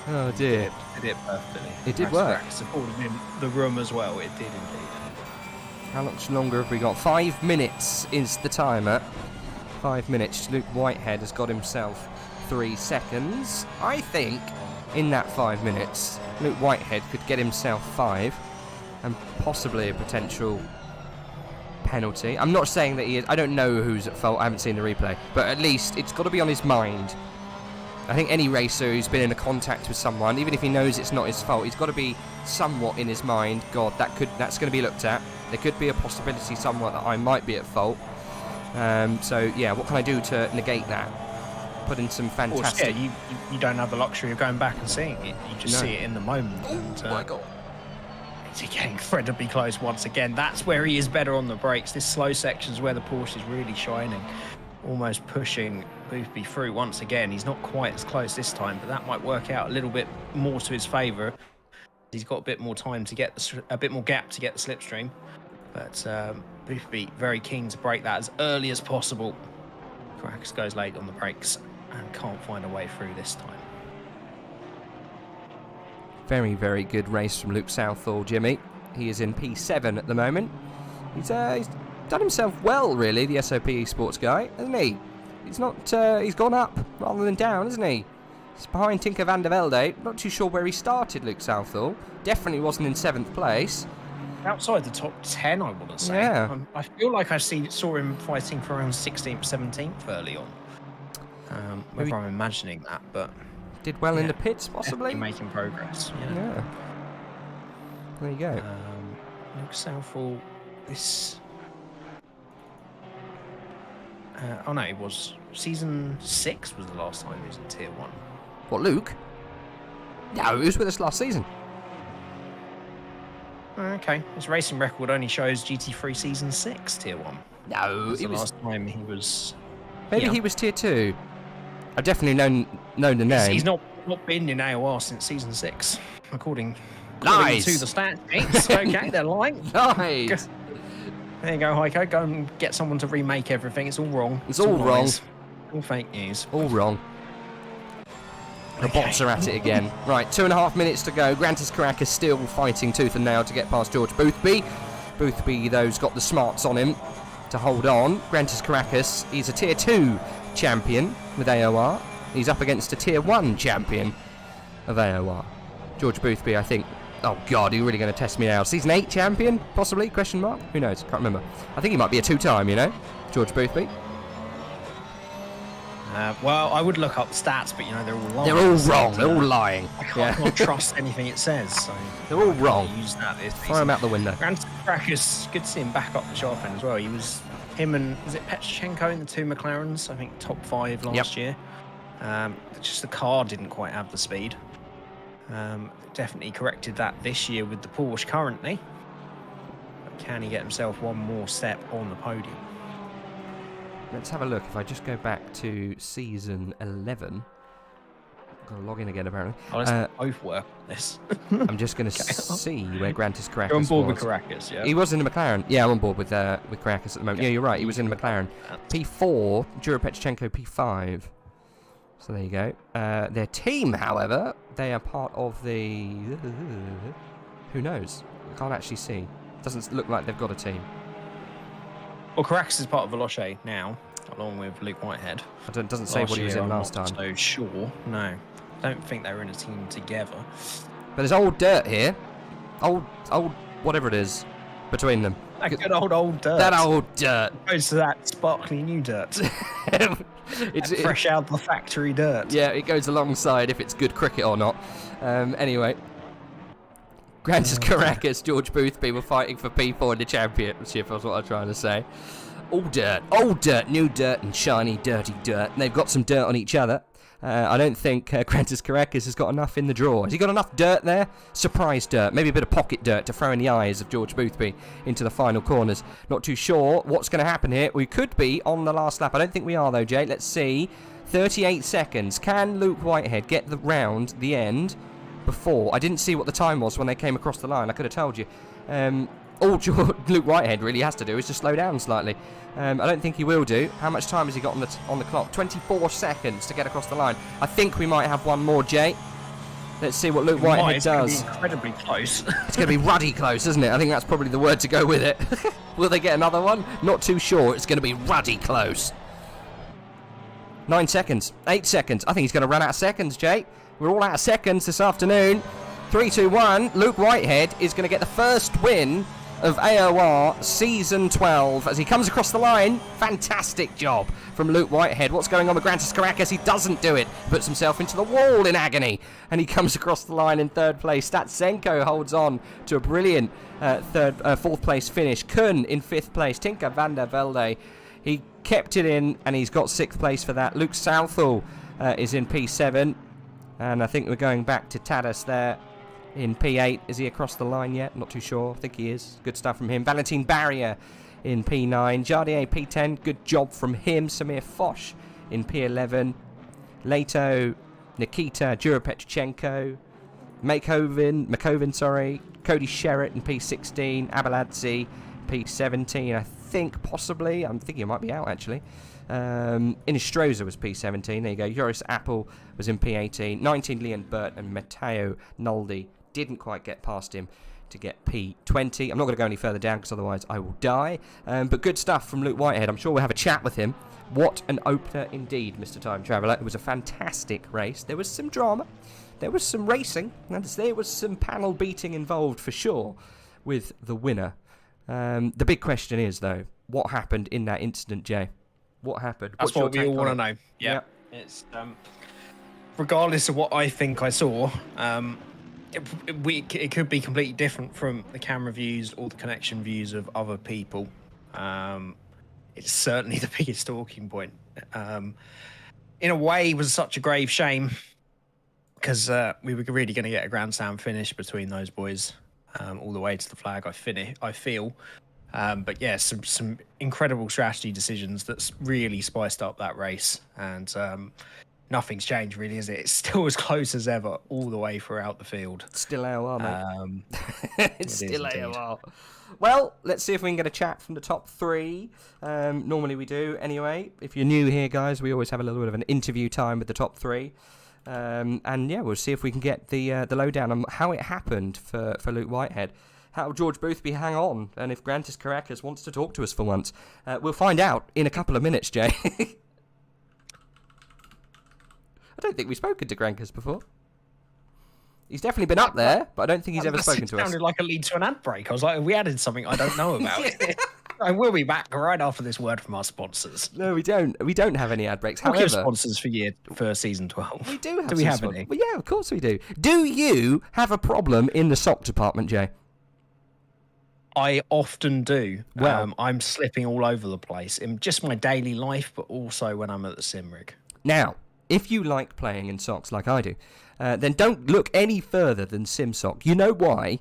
Oh dear. It did perfectly. It did work. Supported him the room as well. It did indeed. How much longer have we got? 5 minutes is the timer. 5 minutes. Luke Whitehead has got himself 23 seconds. I think in that 5 minutes, Luke Whitehead could get himself 5 and possibly a potential penalty. I'm not saying that he is. I don't know who's at fault. I haven't seen the replay. But at least it's got to be on his mind. I think any racer who's been in a contact with someone, even if he knows it's not his fault, he's got to be somewhat in his mind. God, that's going to be looked at. There could be a possibility somewhat that I might be at fault. So yeah, what can I do to negate that? Put in some fantastic. Of course, yeah, you don't have the luxury of going back and seeing it. You just see it in the moment. Oh my God. He's getting incredibly close once again. That's where he is better on the brakes. This slow section is where the Porsche is really shining. Almost pushing Boothby through once again. He's not quite as close this time, but that might work out a little bit more to his favour. He's got a bit more time to get a bit more gap to get the slipstream. But Boothby very keen to break that as early as possible. Caracas goes late on the brakes and can't find a way through this time. Very, very good race from Luke Southall, Jimmy. He is in P7 at the moment. He's done himself well, really, the SOP Esports guy, hasn't he? He's not. He's gone up rather than down, isn't he? He's behind Tinker van der Velde. Not too sure where he started, Luke Southall. Definitely wasn't in 7th place. Outside the top 10, I want to say. Yeah. I feel like I saw him fighting for around 16th, 17th early on. Whether I'm imagining that, but... Did well in the pits, possibly. Making progress. Yeah. There you go. Luke Southall, this... oh no, it was season 6 was the last time he was in Tier 1. What, Luke? No, he was with us last season. Okay, his racing record only shows GT3 season 6 Tier 1. No, it was the last time he was... Maybe he was Tier 2. I've definitely known the name. He's not been in AOR since season 6, according to the stats. Okay, they're lying. Nice. There you go, Heiko. Go and get someone to remake everything. It's all wrong. It's all wrong. Lies. All fake news. All wrong. The bots are at it again. Right, 2.5 minutes to go. Grantis Caracas still fighting tooth and nail to get past George Boothby. Boothby, though's got the smarts on him to hold on. Grantis Caracas, he's a Tier 2 champion with AOR. He's up against a Tier 1 champion of AOR. George Boothby, I think... Oh, God, are you really going to test me now? Season 8 champion, possibly? Question mark? Who knows? Can't remember. I think he might be a 2-time, you know? George Boothby. Well, I would look up stats, but, you know, they're all lying. They're all wrong. They're all lying. I can't trust anything it says. So they're all wrong. Use that. Throw him out the window. Grantis Caracas, good to see him back up the sharp end as well. He was... Him and... Was it Petchenko in the 2 McLarens? I think top 5 last year. Just the car didn't quite have the speed. Definitely corrected that this year with the Porsche currently. But can he get himself one more step on the podium? Let's have a look. If I just go back to season 11, I've got to log in again apparently. Oh, let's both work on this. I'm just going to see where Grantis Caracas was. You're on board was. with Caracas, yeah? He was in the McLaren. Yeah, I'm on board with Caracas at the moment. Yeah, you're right. He was in the McLaren. P4, Jura Petchenko P5. So there you go. Their team, however, they are part of the... Who knows? I can't actually see. Doesn't look like they've got a team. Well, Caracas is part of Veloce now, along with Luke Whitehead. It doesn't say what he was in last time. So sure, no. Don't think they were in a team together. But there's old dirt here. Old whatever it is between them. That good old dirt. That old dirt. Goes to that sparkly new dirt. It's fresh out of the factory dirt. Yeah, it goes alongside if it's good cricket or not. Anyway. Grantis Caracas, George Boothby were fighting for P4 in the championship, was what I'm trying to say. Old dirt, new dirt, and shiny, dirty dirt. And they've got some dirt on each other. I don't think Grantis Caracas has got enough in the drawer. Has he got enough dirt there? Surprise dirt. Maybe a bit of pocket dirt to throw in the eyes of George Boothby into the final corners. Not too sure what's going to happen here. We could be on the last lap. I don't think we are, though, Jay. Let's see. 38 seconds. Can Luke Whitehead get the round, the end, before? I didn't see what the time was when they came across the line. I could have told you. All Luke Whitehead really has to do is just slow down slightly. I don't think he will do. How much time has he got on the clock? 24 seconds to get across the line. I think we might have one more, Jay. Let's see what Luke Whitehead does. It's incredibly close. It's going to be ruddy close, isn't it? I think that's probably the word to go with it. Will they get another one? Not too sure. It's going to be ruddy close. 9 seconds. 8 seconds. I think he's going to run out of seconds, Jay. We're all out of seconds this afternoon. 3, 2, 1. Luke Whitehead is going to get the first win of AOR Season 12 as he comes across the line. Fantastic job from Luke Whitehead. What's going on with Grantis Caracas? He doesn't do it. Puts himself into the wall in agony. And he comes across the line in 3rd place. Statsenko holds on to a brilliant 4th place finish. Kun in 5th place. Tinker van der Velde. He kept it in and he's got 6th place for that. Luke Southall is in P7. And I think we're going back to Tadas there in P8. Is he across the line yet? Not too sure. I think he is. Good stuff from him. Valentin Barrier in P9. Jardier P10. Good job from him. Samir Foch in P11. Leto, Nikita Durapetrchenko. McCoven, Cody Sherritt in P16. Abeladze P17. I think possibly. I'm thinking it might be out actually. Inistroza was P17. There you go. Joris Apple was in P18. 19 Leon Burt and Matteo Naldi didn't quite get past him to get P20. I'm not going to go any further down because otherwise I will die. But good stuff from Luke Whitehead. I'm sure we'll have a chat with him. What an opener indeed, Mr. Time Traveller. It was a fantastic race. There was some drama. There was some racing. And there was some panel beating involved for sure with the winner. The big question is, though, what happened in that incident, Jay? What happened? That's what we all want to know. Yeah. It's regardless of what I think I saw, it could be completely different from the camera views or the connection views of other people. It's certainly the biggest talking point. In a way, it was such a grave shame because we were really going to get a Grand Slam finish between those boys all the way to the flag. I feel. But yeah, some incredible strategy decisions that's really spiced up that race, and nothing's changed really, is it? It's still as close as ever all the way throughout the field. Still AOR, mate. It's still AOR. Well, let's see if we can get a chat from the top 3. Normally we do anyway. If you're new here, guys, we always have a little bit of an interview time with the top 3. And yeah, we'll see if we can get the lowdown on how it happened for Luke Whitehead. How George Boothby hang on, and if Grantis Caracas wants to talk to us for once. We'll find out in a couple of minutes, Jay. I don't think we've spoken to Grankas before. He's definitely been up there, but I don't think he's ever spoken to us. It sounded like a lead to an ad break. I was like, have we added something I don't know about? I will be back right after this word from our sponsors. No, we don't. We don't have any ad breaks. We However, have sponsors for season 12. We do have. Do we have any? Well, yeah, of course we do. Do you have a problem in the sock department, Jay? I often do. Well, I'm slipping all over the place in just my daily life, but also when I'm at the sim rig. Now, if you like playing in socks like I do, then don't look any further than SIMSOK. You know why?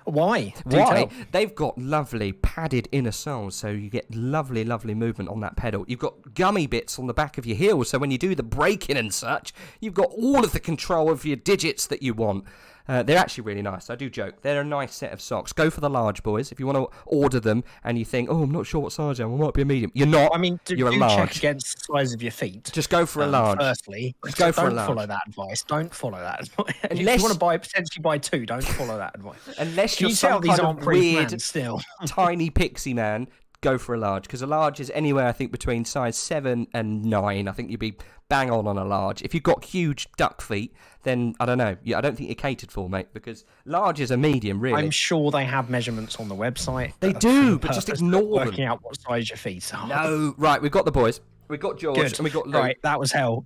Why? Why? They've got lovely padded inner soles, so you get lovely, lovely movement on that pedal. You've got gummy bits on the back of your heels, so when you do the braking and such, you've got all of the control of your digits that you want. They're actually really nice. I do joke. They're a nice set of socks. Go for the large, boys. If you want to order them and you think, oh, I'm not sure what size I am, I might be a medium. You're not. I mean, you're a large. Check against the size of your feet. Just go for a large. Firstly, just go for a large. Don't follow that advice. Don't follow that advice. Unless if you want to potentially buy 2, don't follow that advice. Unless you're some kind of weird, still tiny pixie man, go for a large. Because a large is anywhere, I think, between size 7 and 9. I think you'd be bang on a large. If you've got huge duck feet, then I don't know. I don't think you're catered for, mate, because large is a medium, really. I'm sure they have measurements on the website. They do, but just ignore them. Working out what size your feet are. No, right, we've got the boys. We've got George and we've got Luke. Right, that was hell.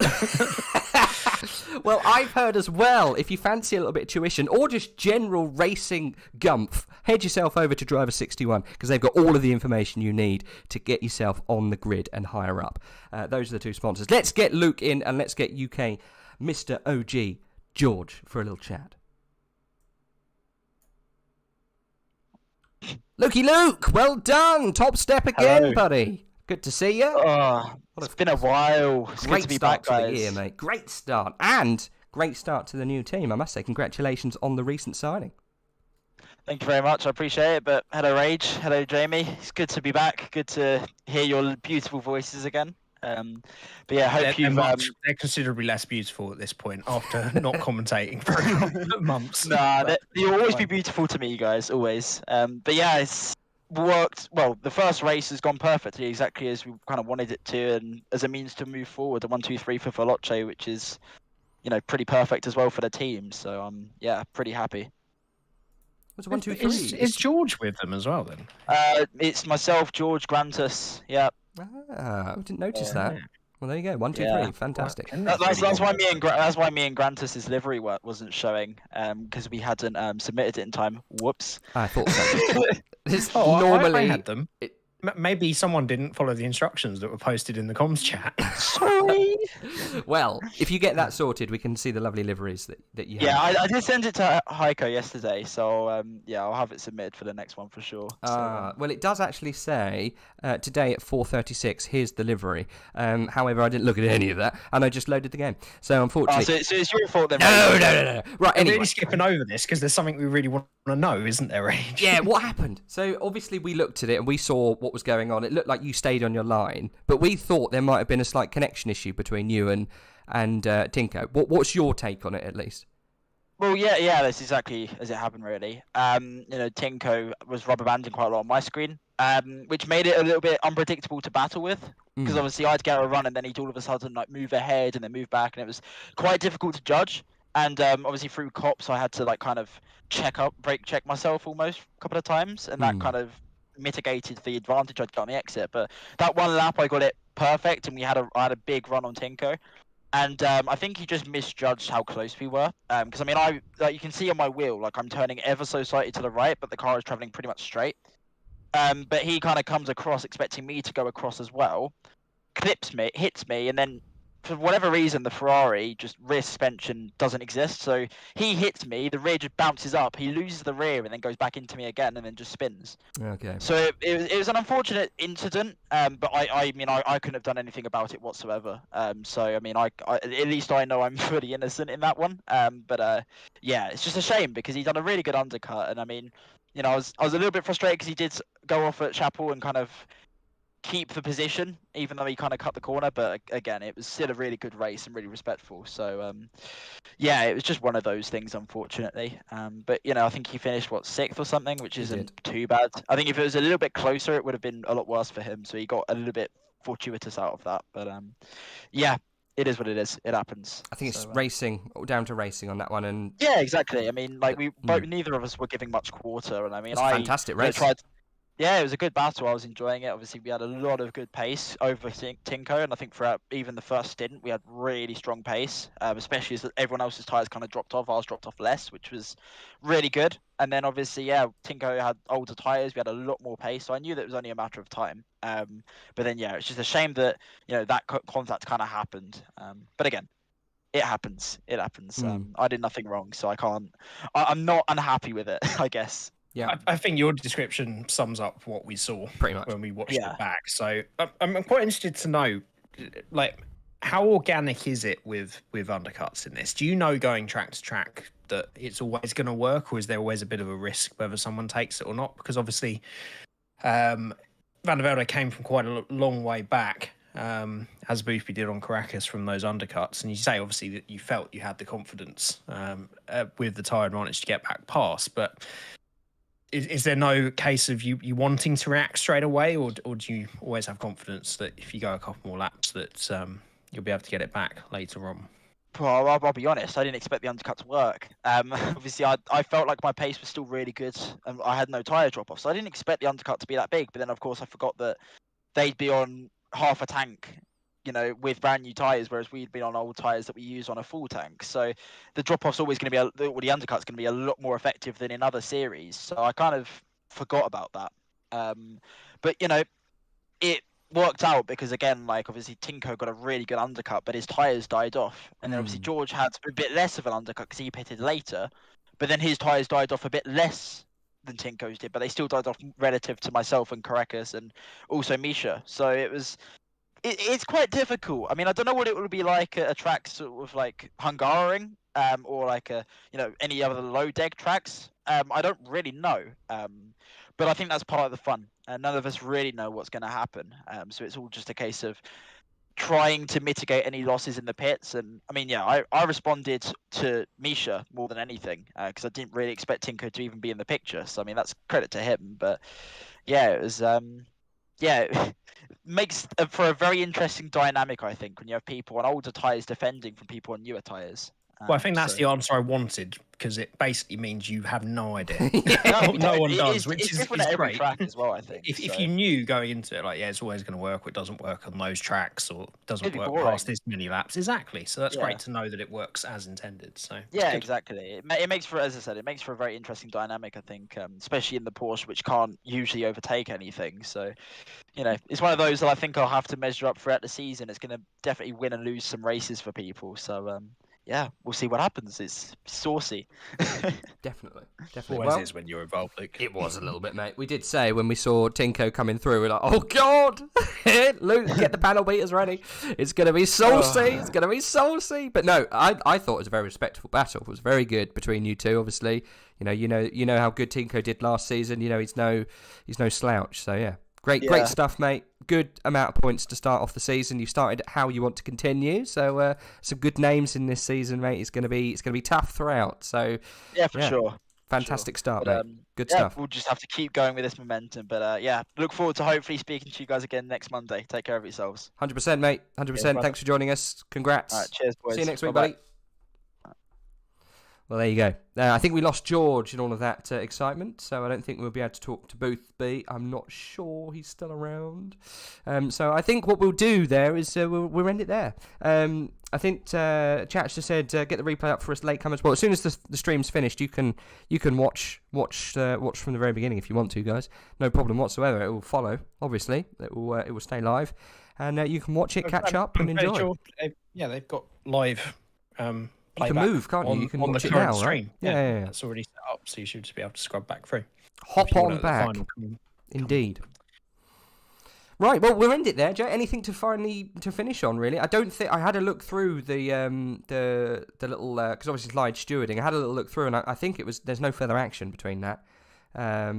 Well, I've heard as well, if you fancy a little bit of tuition or just general racing gumph, head yourself over to Driver 61 because they've got all of the information you need to get yourself on the grid and higher up. Those are the 2 sponsors. Let's get Luke in and let's get UK Mr. OG George for a little chat. Lukey Luke, well done. Top step again, Hello. Buddy. Good to see you. It's been a while. It's good to be back, start to guys. the year, mate. Great start. And great start to the new team. I must say, congratulations on the recent signing. Thank you very much. I appreciate it. But hello, Rage. Hello, Jamie. It's good to be back. Good to hear your beautiful voices again. But yeah, I hope you've... They're considerably less beautiful at this point after not commentating for months. Nah, you'll always be beautiful to me, you guys. Always. But yeah, worked well. The first race has gone perfectly, exactly as we kind of wanted it to, and as a means to move forward. The 1, 2, 3 for Veloce, which is, pretty perfect as well for the team. So yeah, pretty happy. What's 1, 2, 3? Is George with them as well then? It's myself, George, Grantus. Yeah. I didn't notice that. Well, there you go. 1, 2, 3. Yeah. Fantastic. That's why me and Grantus's livery work wasn't showing, because we hadn't submitted it in time. Whoops. I thought so. It's I normally had them. Maybe someone didn't follow the instructions that were posted in the comms chat. Sorry. Well, if you get that sorted, we can see the lovely liveries that you have. Yeah, I did send it to Heiko yesterday, so yeah, I'll have it submitted for the next one for sure. Well, it does actually say today at 4:36. Here's the livery. However, I didn't look at any of that, and I just loaded the game. So unfortunately, so it's your fault then. No. Right. We're Anyway, really skipping over this because there's something we really want to know, isn't there, Rage? yeah, what happened? So obviously we looked at it and we saw what was going on. It looked like you stayed on your line, but we thought there might have been a slight connection issue between you and Tinko. What's your take on it, at least? Well, yeah, that's exactly as it happened, really. Tinko was rubber banding quite a lot on my screen, which made it a little bit unpredictable to battle with. Because obviously I'd get a run and then he'd all of a sudden like move ahead and then move back, and it was quite difficult to judge. And obviously through cops, I had to like kind of brake check myself almost a couple of times, and that kind of mitigated the advantage I'd got on the exit. But that one lap, I got it perfect, and I had a big run on Tinko. And I think he just misjudged how close we were. Because I mean, you can see on my wheel, like I'm turning ever so slightly to the right, but the car is traveling pretty much straight. But he kind of comes across expecting me to go across as well, hits me, and then for whatever reason, the Ferrari just rear suspension doesn't exist. So he hits me, the rear just bounces up, he loses the rear, and then goes back into me again, and then just spins. Okay. So it was an unfortunate incident, but I mean I couldn't have done anything about it whatsoever. So I mean I at least I know I'm fully innocent in that one. But yeah, it's just a shame because he's done a really good undercut, and I mean, I was a little bit frustrated because he did go off at Chapel and kind of keep the position, even though he kind of cut the corner. But again, it was still a really good race and really respectful. So yeah, it was just one of those things, unfortunately. But I think he finished 6th or something, which isn't too bad. I think if it was a little bit closer, it would have been a lot worse for him. So he got a little bit fortuitous out of that. But yeah, it is what it is. It happens. I think it's racing, down to racing on that one. And yeah, exactly. I mean, like neither of us were giving much quarter, and I mean, it's a fantastic race. Yeah, it was a good battle. I was enjoying it. Obviously, we had a lot of good pace over Tinko, and I think throughout even the first stint, we had really strong pace, especially as everyone else's tyres kind of dropped off. Ours dropped off less, which was really good. And then obviously, yeah, Tinko had older tyres. We had a lot more pace, so I knew that it was only a matter of time. But then, yeah, it's just a shame that that contact kind of happened. But again, it happens. It happens. I did nothing wrong, so I can't. I'm not unhappy with it, I guess. Yeah, I think your description sums up what we saw pretty much when we watched it back. So I'm quite interested to know, like, how organic is it with undercuts in this? Do you know going track to track that it's always going to work, or is there always a bit of a risk whether someone takes it or not? Because obviously, Van der Velde came from quite a long way back, as Boofy did on Caracas from those undercuts, and you say obviously that you felt you had the confidence with the tyre advantage to get back past, but is there no case of you wanting to react straight away, or do you always have confidence that if you go a couple more laps that you'll be able to get it back later on? Well, I'll be honest, I didn't expect the undercut to work. Obviously, I felt like my pace was still really good, and I had no tyre drop-off, so I didn't expect the undercut to be that big. But then, of course, I forgot that they'd be on half a tank, with brand new tyres, whereas we'd been on old tyres that we use on a full tank. So the drop-off's always going to be, the undercut's going to be a lot more effective than in other series. So I kind of forgot about that. But, it worked out because, again, like, obviously Tinko got a really good undercut, but his tyres died off. And then obviously George had a bit less of an undercut because he pitted later, but then his tyres died off a bit less than Tinko's did, but they still died off relative to myself and Caracas and also Misha. So it's quite difficult. I mean, I don't know what it would be like at a track sort of like Hungaroring, or like any other low deck tracks. I don't really know. But I think that's part of the fun. None of us really know what's going to happen. So it's all just a case of trying to mitigate any losses in the pits. And I mean, yeah, I responded to Misha more than anything because I didn't really expect Tinko to even be in the picture. So I mean, that's credit to him. But yeah, it was it makes for a very interesting dynamic, I think, when you have people on older tires defending from people on newer tires. Well, I think that's the answer I wanted, because it basically means you have no idea. No, no one does, it's different at every great. track as well, I think. If you knew going into it, like, yeah, it's always going to work, or it doesn't work on those tracks, or it doesn't work past this many laps. Exactly. So that's great to know that it works as intended. So yeah, exactly. It makes for, as I said, it makes for a very interesting dynamic, I think, especially in the Porsche, which can't usually overtake anything. So, you know, it's one of those that I think I'll have to measure up throughout the season. It's going to definitely win and lose some races for people. So, yeah, we'll see what happens. It's saucy. Definitely. always is when you're involved, Luke. It was a little bit, mate. We did say when we saw Tinko coming through, we're like, oh, God! Luke, get the panel beaters ready. It's going to be saucy. It's going to be saucy. But no, I thought it was a very respectful battle. It was very good between you two, obviously. You know how good Tinko did last season. You know, he's no slouch. So, yeah. Great stuff, mate. Good amount of points to start off the season. You started how you want to continue, so some good names in this season, mate. It's gonna be tough throughout. So yeah, for sure. Fantastic start, mate. Good stuff. We'll just have to keep going with this momentum. But look forward to hopefully speaking to you guys again next Monday. Take care of yourselves. 100%, mate. 100%. Thanks for joining us. Congrats. All right, cheers, boys. See you next week, Bye-bye. buddy. Well, there you go. I think we lost George in all of that excitement, so I don't think we'll be able to talk to Booth B. I'm not sure he's still around. So I think what we'll do there is we'll end it there. I think Chat just said get the replay up for us latecomers. Well, as soon as the stream's finished, you can watch from the very beginning if you want to, guys. No problem whatsoever. It will follow, obviously. It will stay live, and you can watch it, catch up, and enjoy. Sure, they've got live. You can move, can't you? You can watch it now, stream. Right? Yeah. That's already set up, so you should just be able to scrub back through. Hop on back. Indeed. Right, well, we'll end it there, Joe. Anything to finish on, really? I don't think I had a look through the little because obviously it's live stewarding. I had a little look through, and I think there's no further action between that. I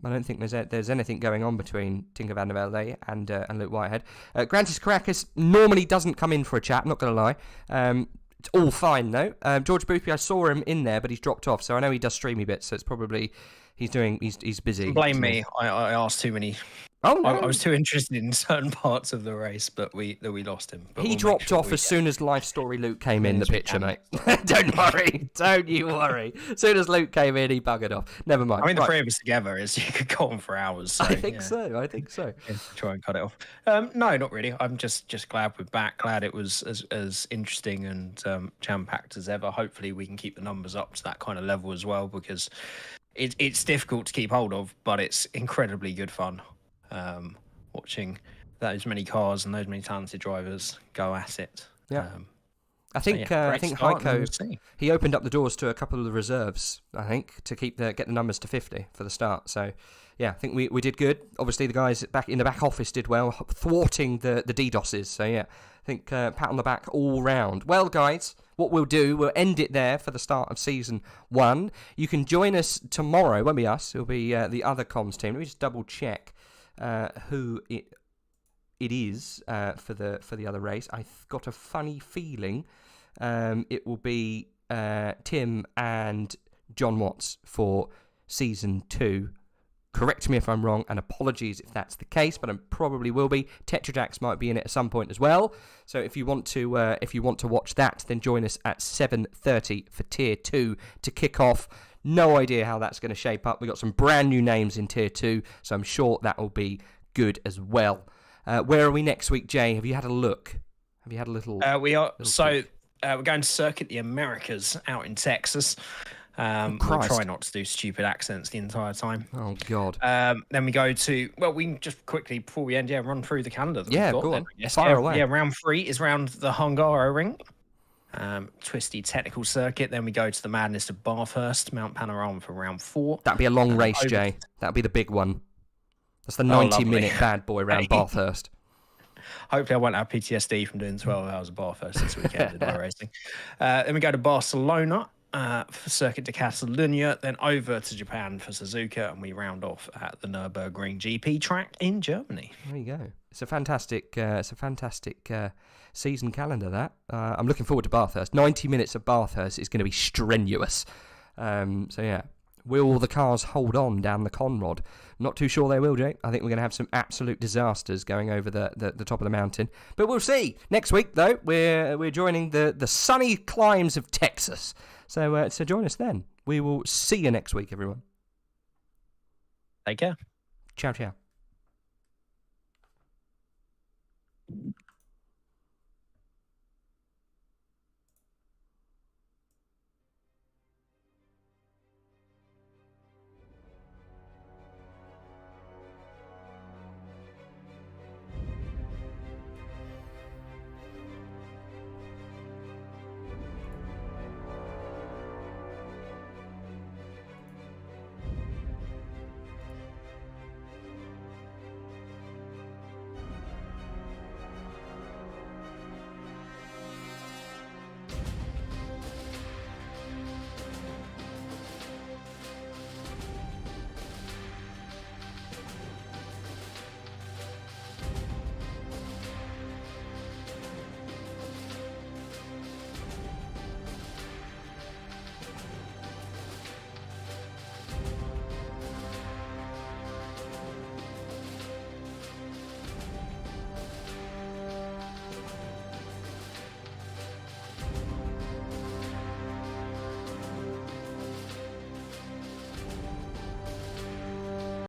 don't think there's anything going on between Tinko van der Velde and Luke Whitehead. Grantis Caracas normally doesn't come in for a chat. I'm not going to lie. It's all fine though. George Boothby, I saw him in there, but he's dropped off. So I know he does streamy bits. So it's probably he's busy. Blame me. I asked too many. Oh no. I was too interested in certain parts of the race, but we lost him. But he dropped off as soon as Life Story Luke came in the picture, mate. Don't worry. Don't you worry. As soon as Luke came in, he buggered off. Never mind. I mean, the three of us together is you could go on for hours. So, I think so. Yeah, try and cut it off. No, not really. I'm just glad we're back. Glad it was as interesting and jam-packed as ever. Hopefully, we can keep the numbers up to that kind of level as well, because it's difficult to keep hold of, but it's incredibly good fun. Watching those many cars and those many talented drivers go at it. Yeah. I think Heiko, he opened up the doors to a couple of the reserves, I think, to get the numbers to 50 for the start. So, yeah, I think we did good. Obviously, the guys back in the back office did well, thwarting the DDoSes. So, yeah, I think pat on the back all round. Well, guys, what we'll do, we'll end it there for the start of Season 1. You can join us tomorrow. It won't be us. It'll be the other comms team. Let me just double-check who it is for the other race. I've got a funny feeling it will be Tim and John Watts for Season 2. Correct me if I'm wrong, and apologies if that's the case, but I probably will be. Tetrajax might be in it at some point as well. So if you want to watch that, then join us at 7:30 for Tier 2 to kick off. No idea how that's going to shape up. We've got some brand new names in Tier 2, so I'm sure that will be good as well. Where are we next week, Jay? Have you had a look? Have you had a little... we are. So we're going to Circuit the Americas out in Texas. We'll try not to do stupid accents the entire time. Oh, God. Then we go to... Well, we can just quickly, before we end, run through the calendar that we've got. Go on. Yes, fire away. Yeah, round 3 is round the Hungaro Ring. Twisty technical circuit. Then we go to the madness of Bathurst, Mount Panorama for round 4. That'd be a long race, Jay. That'd be the big one. That's the 90-minute bad boy round Bathurst. Hopefully I won't have PTSD from doing 12 hours of Bathurst this weekend in iRacing. Then we go to Barcelona, for Circuit de Catalunya, then over to Japan for Suzuka, and we round off at the Nürburgring GP track in Germany. There you go. It's a fantastic season calendar. That I'm looking forward to Bathurst. 90 minutes of Bathurst is going to be strenuous. So yeah, will the cars hold on down the Conrod? Not too sure they will, Jake. I think we're going to have some absolute disasters going over the top of the mountain. But we'll see. Next week, though, we're joining the sunny climes of Texas. So join us then. We will see you next week, everyone. Take care. Ciao, ciao.